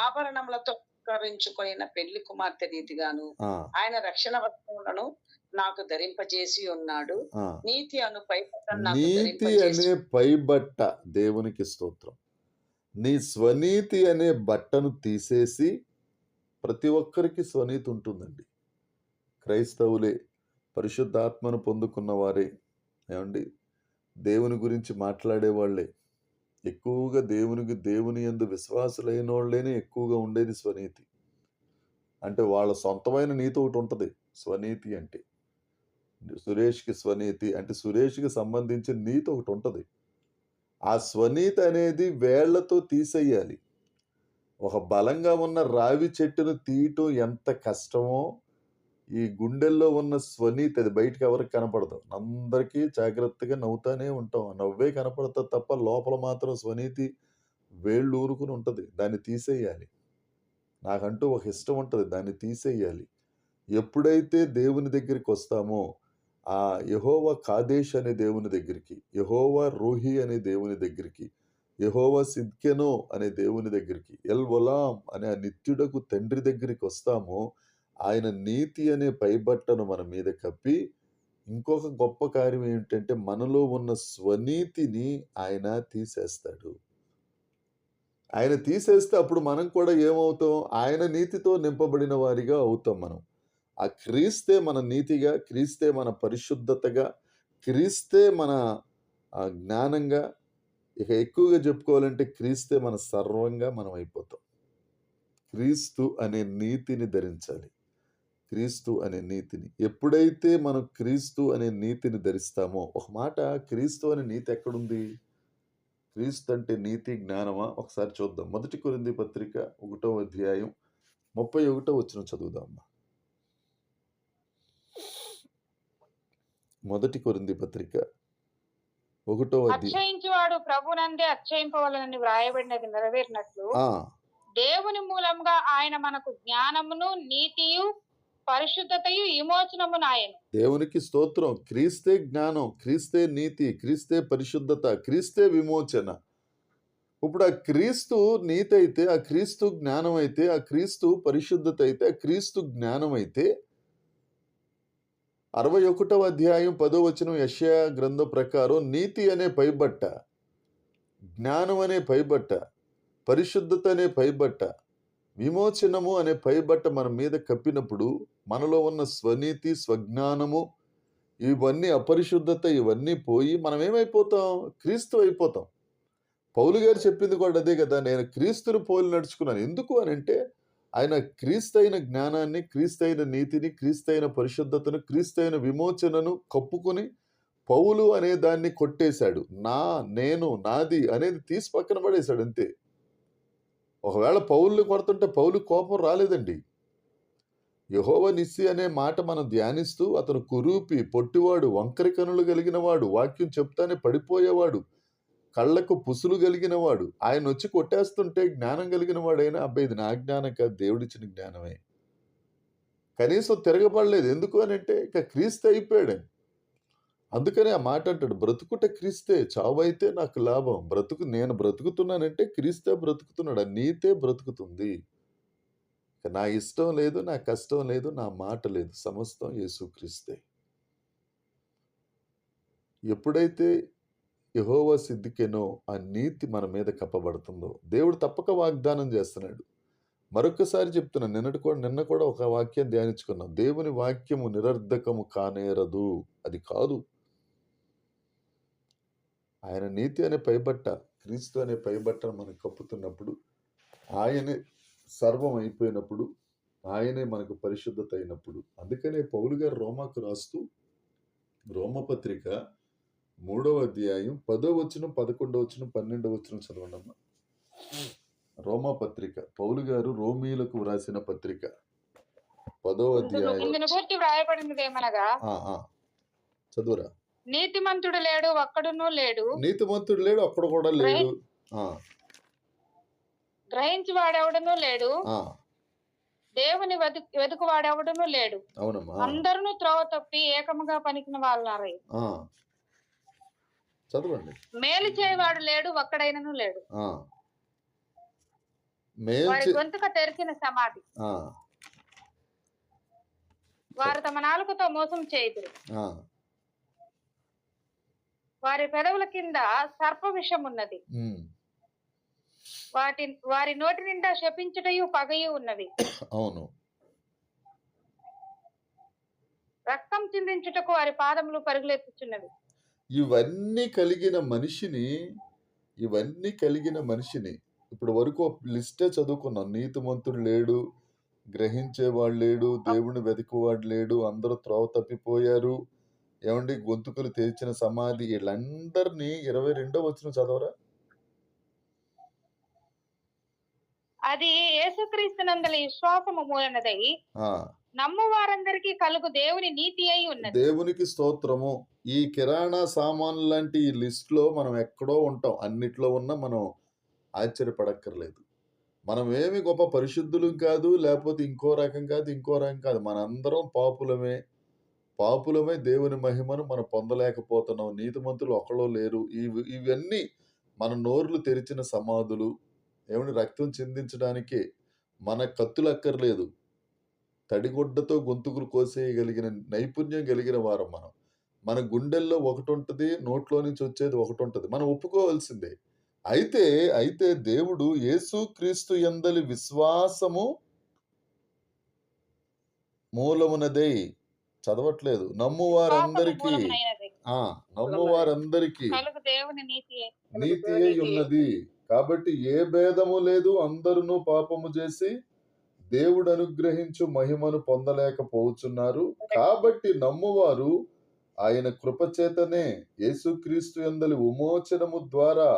ఆభరణములతో అలంకరించుకొనిన పెళ్లి కుమార్తె రీతిగాను ఆయన రక్షణ వస్త్రములను నాకు ధరింపజేసి ఉన్నాడు. నీతి అను నీతి అనే పైబట్ట. దేవునికి స్తోత్రం. నీ స్వనీతి అనే బట్టను తీసేసి, ప్రతి ఒక్కరికి స్వనీతి ఉంటుందండి. క్రైస్తవులే, పరిశుద్ధాత్మను పొందుకున్న వారే, ఏమండి దేవుని గురించి మాట్లాడేవాళ్లే, ఎక్కువగా దేవుని యందు విశ్వాసులైన వాళ్ళేనే ఎక్కువగా ఉండేది స్వనీతి. అంటే వాళ్ళ సొంతమైన నీతి ఒకటి ఉంటుంది. స్వనీతి అంటే సురేష్కి స్వనీతి అంటే సురేష్కి సంబంధించిన నీతి ఒకటి ఉంటుంది. ఆ స్వనీతి అనేది వేళ్లతో తీసేయాలి. ఒక బలంగా ఉన్న రావి చెట్టును తీయటం ఎంత కష్టమో, ఈ గుండెల్లో ఉన్న స్వనీతి అది బయటకు ఎవరికి కనపడదు. అందరికీ జాగ్రత్తగా నవ్వుతానే ఉంటాం, నవ్వే కనపడుతుంది తప్ప లోపల మాత్రం స్వనీతి వేళ్ళు ఊరుకుని ఉంటుంది. దాన్ని తీసేయాలి. నాకంటూ ఒక ఇష్టం ఉంటుంది, దాన్ని తీసేయాలి. ఎప్పుడైతే దేవుని దగ్గరికి వస్తామో, ఆ యెహోవా కాదేశ్ అనే దేవుని దగ్గరికి, యెహోవా రూహి అనే దేవుని దగ్గరికి, యెహోవా సిద్కెనో అనే దేవుని దగ్గరికి, ఎల్ ఒలాం అనే ఆ నిత్యుడకు తండ్రి దగ్గరికి వస్తామో, ఆయన నీతి అనే పైబట్టను మన మీద కప్పి, ఇంకొక గొప్ప కార్యం ఏంటంటే మనలో ఉన్న స్వనీతిని ఆయన తీసేస్తాడు. ఆయన తీసేస్తే అప్పుడు మనం కూడా ఏమవుతాం? ఆయన నీతితో నింపబడిన వారిగా అవుతాం మనం. ఆ క్రీస్తే మన నీతిగా, క్రీస్తే మన పరిశుద్ధతగా, క్రీస్తే మన జ్ఞానంగా, ఇక ఎక్కువగా చెప్పుకోవాలంటే క్రీస్తే మన సర్వంగా మనం అయిపోతాం. క్రీస్తు అనే నీతిని ధరించాలి. క్రీస్తు అనే నీతిని ఎప్పుడైతే మనం క్రీస్తు అనే నీతిని ధరిస్తామో, ఒక మాట, క్రీస్తు అనే నీతి ఎక్కడుంది? క్రీస్తు అంటే నీతి జ్ఞానమా? ఒకసారి చూద్దాం. 1 కొరింథీ పత్రిక 1వ అధ్యాయం 31వ వచనం చదువుదాం. 1 కొరింథీ పత్రిక 1వ అధ్యాయం. అక్షయించువాడు ప్రభునందే అక్షయింపవలనని వ్రాయబడినది నెరవేరినట్లు ఆ, దేవుని మూలంగా ఆయన మనకు జ్ఞానమును నీతియు పరిశుద్ధతయు విమోచనమునాయను. దేవునికి స్తోత్రం. క్రీస్తే జ్ఞానం, క్రీస్తే నీతి, క్రీస్తే పరిశుద్ధత, క్రీస్తే విమోచన. ఇప్పుడు ఆ క్రీస్తు నీతి అయితే, ఆ క్రీస్తు జ్ఞానం అయితే, ఆ క్రీస్తు పరిశుద్ధత అయితే, ఆ క్రీస్తు జ్ఞానం అయితే 61వ అధ్యాయం 10వ వచనం యెషయా గ్రంథం ప్రకారం నీతి అనే పైబట్ట, జ్ఞానం అనే పైబట్ట, పరిశుద్ధత అనే పైబట్ట, విమోచనము అనే పైబట్ట మన మీద కప్పినప్పుడు మనలో ఉన్న స్వనీతి, స్వజ్ఞానము, ఇవన్నీ అపరిశుద్ధత ఇవన్నీ పోయి మనం ఏమైపోతాం? క్రీస్తు అయిపోతాం. పౌలు గారు చెప్పింది కూడా అదే కదా, నేను క్రీస్తును పోలి నడుచుకున్నాను. ఎందుకు అని అంటే ఆయన క్రీస్తైన జ్ఞానాన్ని, క్రీస్తైన నీతిని, క్రీస్తైన పరిశుద్ధతను, క్రీస్తైన విమోచనను కప్పుకొని పౌలు అనే దాన్ని కొట్టేశాడు. నేను, నాది అనేది తీసి పక్కన పడేశాడు అంతే. ఒకవేళ పౌలుని కొడుతుంటే పౌలు కోపం రాలేదండి. యెహోవా నిస్సి అనే మాట మనం ధ్యానిస్తూ అతను కురూపి, పొట్టివాడు, వంకరి కనులు కలిగిన వాడు, వాక్యం చెప్తానే పడిపోయేవాడు, కళ్ళకు పుసులు కలిగిన వాడు, ఆయన వచ్చి కొట్టేస్తుంటే జ్ఞానం కలిగిన వాడైనా అబ్బాయి ఇది నా జ్ఞానం కాదు, దేవుడిచ్చిన జ్ఞానమే. కనీసం తిరగబడలేదు. ఎందుకు అని అంటే ఇక క్రీస్తు అయిపోయాడు. అందుకనే ఆ మాట అంటాడు, బ్రతుకుట క్రీస్తే, చావైతే నాకు లాభం. నేను బ్రతుకుతున్నానంటే క్రీస్తే బ్రతుకుతున్నాడు, ఆ నీతే బ్రతుకుతుంది. నా ఇష్టం లేదు, నా కష్టం లేదు, నా మాట లేదు, సమస్తం యేసుక్రీస్తే. ఎప్పుడైతే యెహోవా సిద్ధికెనో ఆ నీతి మన మీద కప్పబడుతుందో దేవుడు తప్పక వాగ్దానం చేస్తున్నాడు. మరొకసారి చెప్తున్నాను, నిన్న కూడా ఒక వాక్యం ధ్యానించుకున్నాం. దేవుని వాక్యము నిరర్ధకము కానేరదు, అది కాదు. ఆయన నీతి అనే పైబట్ట, క్రీస్తు అనే పైబట్టను మనం కప్పుతున్నప్పుడు, ఆయనే సర్వం అయిపోయినప్పుడు, ఆయనే మనకు పరిశుద్ధత అయినప్పుడు. అందుకనే పౌలు గారు రోమాకు రాస్తూ రోమపత్రిక 3వ అధ్యాయం 10వ వచనం, 11వ వచనం, 12వ వచనం చదవండమ్మా. రోమపత్రిక పౌలు గారు రోమీలకు వ్రాసిన పత్రిక 10వ అధ్యాయం. ఇందును గురించి వ్రాయబడినది ఏమనగా, చదువురా. నీతిమంతుడు లేడు, ఒక్కడునూ లేడు. నీతిమంతుడు లేడు, ఒక్కడు కూడా లేడు. గ్రహించి వాడెవడనూ లేడు. దేవుని వెతుకు వాడెవడనూ లేడు. అవునమ్మా. అందరూ త్రోవ తప్పి ఏకముగా పనికిన వాళ్ళారై. చదవండి. మేలు చేయవాడు లేడు, ఒక్కడైనను లేడు. వారి గొంతుక తెరిచిన సమాధి. వారు తమ నాలుకతో మోసం చేయుదురు. వారి పెదవుల కింద సర్ప విషం ఉన్నది. వారి నోటి నిండా శపించుటయు పగయు ఉన్నవి. అవును. రక్తం చిందించుటకు వారి పాదములు పరుగులెత్తుచున్నవి. ఇవన్నీ కలిగిన మనిషిని ఇప్పుడు వరకు లిస్టే చదువుకున్నాం. నీతిమంతుడు లేడు, గ్రహించేవాడు లేడు, దేవుని వెతుకువాడు లేడు, అందరూ త్రోవ తప్పిపోయారు, ఏమండి గొంతుకులు తెరిచిన సమాధి, వీళ్ళందరినీ 22వ వచనం చదవరా. అది యేసుక్రీస్తునందలి విశ్వాసము మూలనదై నమ్ము వారందరికీ కలుగు దేవుని నీతి అయి ఉన్నది. దేవునికి స్తోత్రము. ఈ కిరాణా సామాన్లు లాంటి ఈ లిస్ట్ లో మనం ఎక్కడో ఉంటాం. అన్నిట్లో ఉన్న మనం ఆశ్చర్యపడక్కర్లేదు. మనం ఏమి గొప్ప పరిశుద్ధులు కాదు, లేకపోతే ఇంకో రకం కాదు. మనందరం పాపులమే దేవుని మహిమను మనం పొందలేకపోతున్నాం. నీతిమంతులు ఒకళ్ళు లేరు. ఇవన్నీ మన నోర్లు తెరిచిన సమాధులు. ఏమని రక్తం చిందించడానికి మన కత్తులు అక్కర్లేదు. తడిగుడ్డతో గొంతుకులు కోసేయగలిగిన నైపుణ్యం కలిగిన వారం మనం. మన గుండెల్లో ఒకటి ఉంటుంది, నోట్లో నుంచి వచ్చేది ఒకటి ఉంటుంది. మనం ఒప్పుకోవాల్సిందే. అయితే దేవుడు యేసుక్రీస్తు యందలి విశ్వాసము మూలమునదై, చదవట్లేదు, నమ్మువారందరికీ నీతి అయి ఉన్నది. కాబట్టి ఏ భేదము లేదు, అందరూ పాపము చేసి దేవుడు అనుగ్రహించు మహిమను పొందలేకపోతున్నారు. కాబట్టి నమ్మువారు ఆయన కృపచేతనే యేసుక్రీస్తు యందలి విమోచనము ద్వారా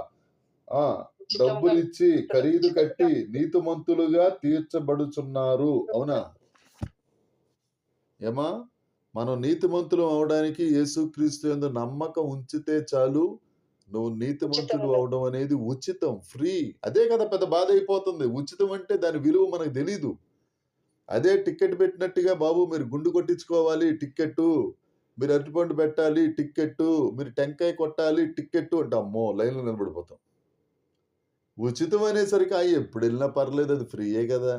ఆ ఉచితంగా డబ్బులిచ్చి ఖరీదు కట్టి నీతిమంతులుగా తీర్చబడుచున్నారు. అవునా? ఏమా మనం నీతిమంతులు అవడానికి యేసుక్రీస్తు యందు నమ్మకం ఉంచితే చాలు. నువ్వు నీతిమంతుడు ఉచితంగా అవడం అనేది ఉచితం, ఫ్రీ. అదే కదా పెద్ద బాధ అయిపోతుంది. ఉచితం అంటే దాని విలువ మనకు తెలీదు. అదే టికెట్ పెట్టినట్టుగా, బాబు మీరు గుండు కొట్టించుకోవాలి టిక్కెట్టు, మీరు అరటిపండు పెట్టాలి టిక్కెట్టు, మీరు టెంకాయ కొట్టాలి టిక్కెట్టు అంటే అమ్మో లైన్లో నిలబడిపోతాం. ఉచితం అనేసరికి ఎప్పుడు వెళ్ళినా పర్లేదు, అది ఫ్రీయే కదా,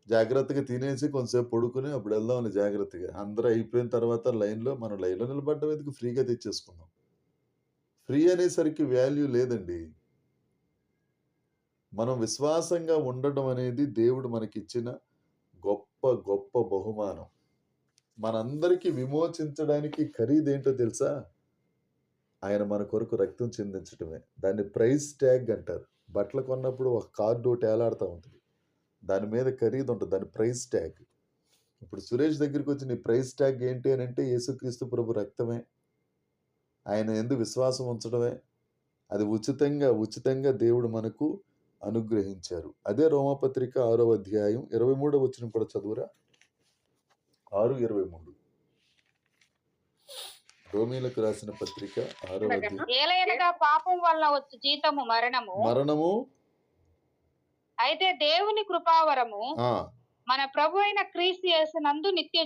జాగ్రత్తగా తినేసి కొంతసేపు పడుకుని అప్పుడు వెళ్దామని జాగ్రత్తగా. అందరూ అయిపోయిన తర్వాత మనం లైన్లో నిలబడ్డం ఎందుకు, ఫ్రీగా తెచ్చేసుకుందాం. ఫ్రీ అనేసరికి వాల్యూ లేదండి. మనం విశ్వాసంగా ఉండడం అనేది దేవుడు మనకిచ్చిన గొప్ప గొప్ప బహుమానం. మనందరికీ విమోచించడానికి ఖరీదేంటో తెలుసా? ఆయన మన కొరకు రక్తం చిందించటమే. దాన్ని ప్రైస్ ట్యాగ్ అంటారు. బట్టలు కొన్నప్పుడు ఒక కార్డు ఒకటి ఏలాడుతూ ఉంటుంది, దాని మీద ఖరీదు ఉంటుంది, దాని ప్రైస్ ట్యాగ్. ఇప్పుడు సురేష్ దగ్గరికి వచ్చి నీ ప్రైస్ ట్యాగ్ ఏంటి అని అంటే యేసుక్రీస్తు ప్రభు రక్తమే, ఆయన యందు విశ్వాసం ఉంచడమే. అది ఉచితంగా దేవుడు మనకు అనుగ్రహించారు. అదే రోమపత్రిక 6వ అధ్యాయం 23వ వచనం కూడా చదువురా. 6:23 రోమీలకు రాసిన పత్రిక 6వ అధ్యాయం. ఏలయనగా పాపం వలన వచ్చు జీతము మరణము, అయితే దేవుని కృపావరము ఆ, మన ప్రభు అయిన క్రీస్తు యేసునందు నిత్య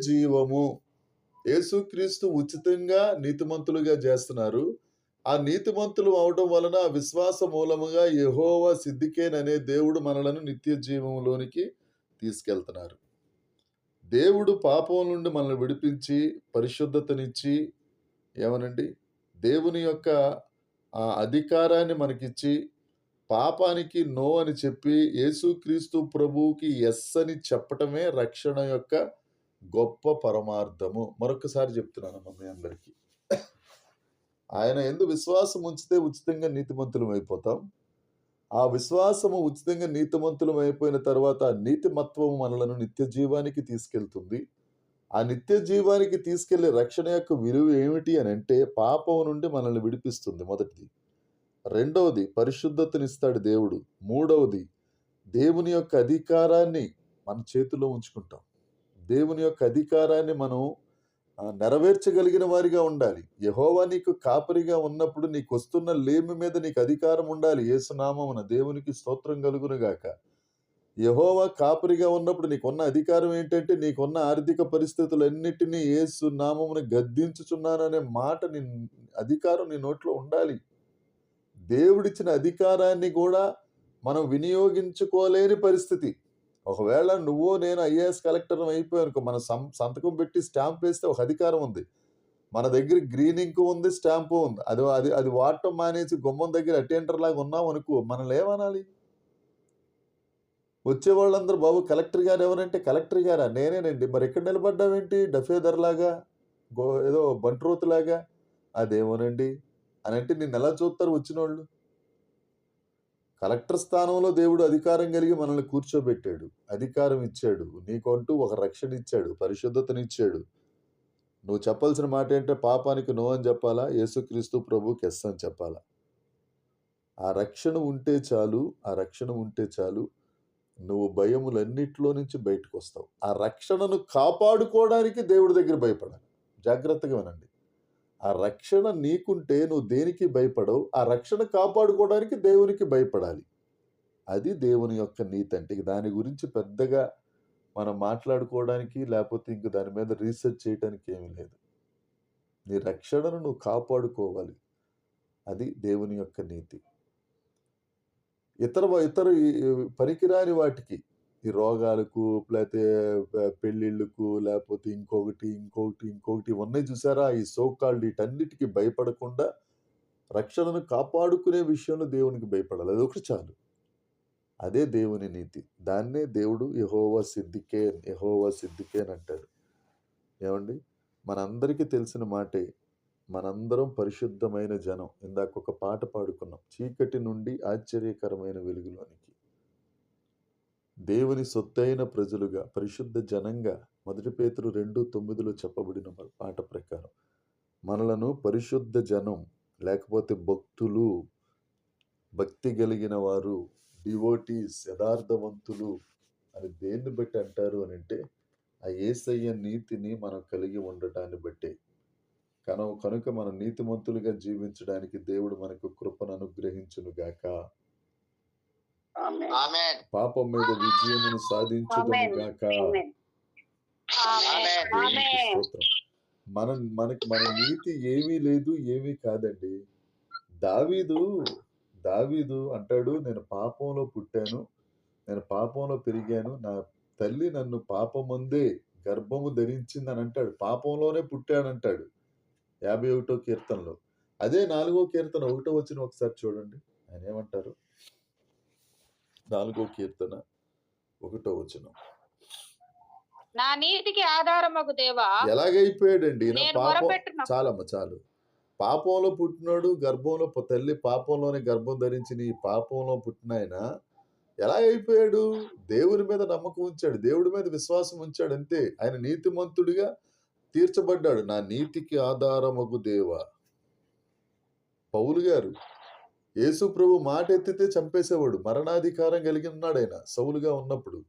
జీవము. యేసుక్రీస్తు ఉచితంగా నీతిమంతులుగా చేస్తున్నారు. ఆ నీతిమంతులు అవడం వలన విశ్వాస మూలముగా యెహోవా సిద్దికేన్ అనే దేవుడు మనలను నిత్య జీవంలోనికి తీసుకెళ్తున్నారు. దేవుడు పాపం నుండి మనల్ని విడిపించి పరిశుద్ధతనిచ్చి, ఏమనండి, దేవుని యొక్క అధికారాన్ని మనకిచ్చి, పాపానికి నో అని చెప్పి యేసుక్రీస్తు ప్రభువుకి ఎస్ అని చెప్పటమే రక్షణ యొక్క గొప్ప పరమార్థము. మరొకసారి చెప్తున్నాను మీ అందరికీ. ఆయన యందు విశ్వాసం ఉంచితే ఉచితంగా నీతిమంతులం అయిపోతాం. ఆ విశ్వాసము ఉచితంగా నీతిమంతులం అయిపోయిన తర్వాత ఆ నీతిమత్వము మనలను నిత్య జీవానికి తీసుకెళ్తుంది. ఆ నిత్య జీవానికి తీసుకెళ్లే రక్షణ యొక్క విలువ ఏమిటి అని అంటే పాపం నుండి మనల్ని విడిపిస్తుంది, మొదటిది. రెండవది పరిశుద్ధతనిస్తాడు దేవుడు. మూడవది దేవుని యొక్క అధికారాన్ని మన చేతిలో ఉంచుకుంటాం. దేవుని యొక్క అధికారాన్ని మనం నెరవేర్చగలిగిన వారిగా ఉండాలి. యెహోవా నీకు కాపరిగా ఉన్నప్పుడు నీకు వస్తున్న లేమి మీద నీకు అధికారం ఉండాలి. యేసునామమున దేవునికి స్తోత్రం కలుగును గాక. యెహోవా కాపరిగా ఉన్నప్పుడు నీకున్న అధికారం ఏంటంటే నీకున్న ఆర్థిక పరిస్థితులన్నిటినీ యేసు నామమున గద్దించుచున్నాననే మాట, అధికారం నీ నోట్లో ఉండాలి. దేవుడిచ్చిన అధికారాన్ని కూడా మనం వినియోగించుకోలేని పరిస్థితి. ఒకవేళ నువ్వు నేను ఐఏఎస్ కలెక్టర్ అయిపోయానుకో, మన సంతకం పెట్టి స్టాంప్ వేస్తే ఒక అధికారం ఉంది. మన దగ్గర గ్రీన్ ఇంక్ ఉంది, స్టాంపు ఉంది. అది వాడటం మానేసి గుమ్మం దగ్గర అటెండర్ లాగా ఉన్నాం అనుకో, మనల్ని ఏమనాలి? వచ్చేవాళ్ళందరూ బాబు కలెక్టర్ గారు ఎవరంటే, కలెక్టర్ గారా? నేనేనండి. మరి ఎక్కడ నిలబడ్డావేంటి డఫేదర్ లాగా, ఏదో బంట్రోత్ లాగా? అదేమోనండి అని అంటే నిన్ను ఎలా చూస్తారు వచ్చిన వాళ్ళు? కలెక్టర్ స్థానంలో దేవుడు అధికారం కలిగి మనల్ని కూర్చోబెట్టాడు, అధికారం ఇచ్చాడు, నీకంటూ ఒక రక్షణ ఇచ్చాడు, పరిశుద్ధతనిచ్చాడు. నువ్వు చెప్పాల్సిన మాట ఏంటంటే పాపానికి నో అని చెప్పాలా, యేసుక్రీస్తు ప్రభుకి ఎస్ అని చెప్పాలా. ఆ రక్షణ ఉంటే చాలు, నువ్వు భయములన్నిట్లో నుంచి బయటకు వస్తావు. ఆ రక్షణను కాపాడుకోవడానికి దేవుడి దగ్గర భయపడాలి. జాగ్రత్తగా వినండి. ఆ రక్షణ నీకుంటే నువ్వు దేనికి భయపడవు. ఆ రక్షణ కాపాడుకోవడానికి దేవునికి భయపడాలి. అది దేవుని యొక్క నీతి అంటే. దాని గురించి పెద్దగా మనం మాట్లాడుకోవడానికి లేకపోతే ఇంక దాని మీద రీసెర్చ్ చేయడానికి ఏమీ లేదు. నీ రక్షణను నువ్వు కాపాడుకోవాలి. అది దేవుని యొక్క నీతి. ఇతర పనికిరాని వాటికి, ఈ రోగాలకు, లేకపోతే పెళ్ళిళ్ళకు, లేకపోతే ఇంకొకటి ఉన్నాయి చూసారా, ఈ సోకాల్డ్ వీటన్నిటికీ భయపడకుండా రక్షణను కాపాడుకునే విషయంలో దేవునికి భయపడాలి. అదొకటి చాలు. అదే దేవుని నీతి. దాన్నే దేవుడు యెహోవా సిద్దికేన్ అంటాడు. ఏమండి, మనందరికీ తెలిసిన మాటే. మనందరం పరిశుద్ధమైన జనం. ఇందాక ఒక పాట పాడుకున్నాం, చీకటి నుండి ఆశ్చర్యకరమైన వెలుగులోనికి. దేవుని సొత్తైన ప్రజలుగా, పరిశుద్ధ జనంగా 1 పేతురు 2:9 చెప్పబడిన పాట ప్రకారం మనలను పరిశుద్ధ జనం లేకపోతే భక్తులు భక్తి కలిగిన వారు, డివోటీస్, యథార్థవంతులు అని దేన్ని బట్టి అంటారు అని అంటే ఆ యేసయ్య నీతిని మనం కలిగి ఉండటాన్ని బట్టే. కనుక మనం నీతిమంతులుగా జీవించడానికి దేవుడు మనకు కృపను అనుగ్రహించును గాక. ఆమేన్. పాపం మీద విజయమును సాధించుదుము గాక. దేవునికి స్తోత్రం. మన నీతి ఏమీ లేదు, ఏమీ కాదండి. దావీదు అంటాడు, నేను పాపంలో పుట్టాను, నేను పాపంలో పెరిగాను, నా తల్లి నన్ను పాపమందే గర్భము ధరించింది అని అంటాడు. పాపంలోనే పుట్టాడంటాడు 51వ కీర్తనలో. అదే 4వ కీర్తన 1వ వచనం ఒకసారి చూడండి. ఆయన ఏమంటారు? 4వ కీర్తన 1వ వచనం. నా నీతికి ఆధారమగు దేవా, ఎలాగైపోయాడండి ఈయన? నేను పాపం మొరపెట్టున చాలు. పాపంలో పుట్టినాడు, గర్భంలో తల్లి పాపంలోనే గర్భం ధరించిన ఈ పాపంలో పుట్టిన ఆయన ఎలాగైపోయాడు? దేవుని మీద నమ్మకం ఉంచాడు, దేవుడి మీద విశ్వాసం ఉంచాడు, అంతే. ఆయన నీతిమంతుడిగా తీర్చబడ్డాడు. నా నీతికి ఆధారమగు దేవా. పౌలు గారు యేసు ప్రభు మాట ఎత్తితే చంపేసేవాడు, మరణాధికారం కలిగి ఉన్నాడు ఆయన సౌలుగా ఉన్నప్పుడు.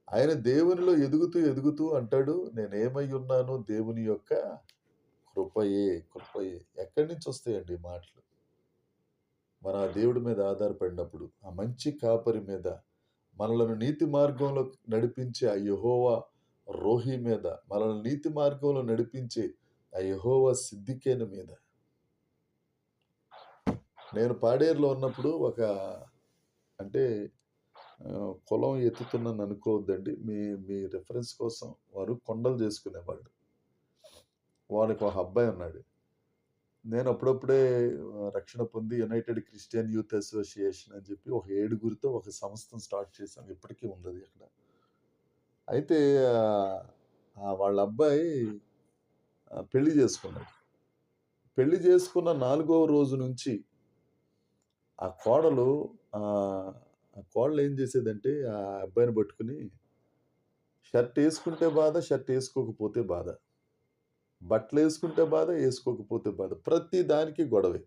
ఆయన దేవునిలో ఎదుగుతూ అంటాడు, నేనేమై ఉన్నాను? దేవుని యొక్క కృపయే. ఎక్కడి నుంచి వస్తాయండి మాటలు? మన ఆ దేవుడి మీద ఆధారపడినప్పుడు, ఆ మంచి కాపరి మీద, మనలను నీతి మార్గంలో నడిపించే ఆ యెహోవా రోహి మీద, మనల్ని నీతి మార్గంలో నడిపించే ఆ యెహోవా సిద్దికేను మీద. నేను పాడేరులో ఉన్నప్పుడు కులం ఎత్తుతున్నాను అనుకోవద్దండి, మీ రెఫరెన్స్ కోసం. వారు కొండలు చేసుకునేవాళ్ళు. వారికి ఒక అబ్బాయి ఉన్నాడు. నేను అప్పుడప్పుడే రక్షణ పొంది యునైటెడ్ క్రిస్టియన్ యూత్ అసోసియేషన్ అని చెప్పి ఒక 7గురితో ఒక సంస్థను స్టార్ట్ చేశాం. ఇప్పటికీ ఉంది అక్కడ. అయితే వాళ్ళ అబ్బాయి పెళ్లి చేసుకున్నాడు. పెళ్లి చేసుకున్న 4వ రోజు నుంచి ఆ కోడలు ఏం చేసేదంటే, ఆ అబ్బాయిని పట్టుకుని షర్ట్ వేసుకుంటే బాధ, షర్ట్ వేసుకోకపోతే బాధ, బట్టలు వేసుకుంటే బాధ, వేసుకోకపోతే బాధ, ప్రతి దానికి గొడవే.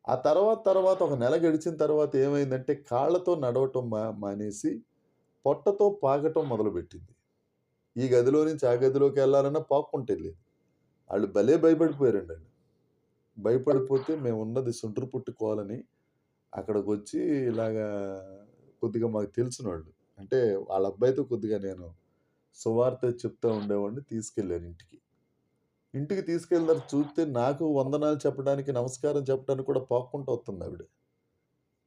ఆ తర్వాత ఒక నెల గడిచిన తర్వాత ఏమైందంటే, కాళ్ళతో నడవటం మానేసి పొట్టతో పాకటం మొదలుపెట్టింది. ఈ గదిలో నుంచి ఆ గదిలోకి వెళ్ళాలన్నా పాక్కుంటూ వెళ్ళేది. వాళ్ళు భలే భయపడిపోయారండి. భయపడిపోతే మేము ఉన్నది సుంటూరు పుట్టుకోవాలని అక్కడికి వచ్చి ఇలాగా కొద్దిగా మాకు తెలిసిన వాళ్ళు, అంటే వాళ్ళ అబ్బాయితో కొద్దిగా నేను సువార్త చెప్తా ఉండేవాడిని. తీసుకెళ్ళారు ఇంటికి తీసుకెళ్ళారు. చూస్తే నాకు వందనాలు చెప్పడానికి, నమస్కారం చెప్పడానికి కూడా పాక్కుంటూ వస్తుంది ఆవిడ.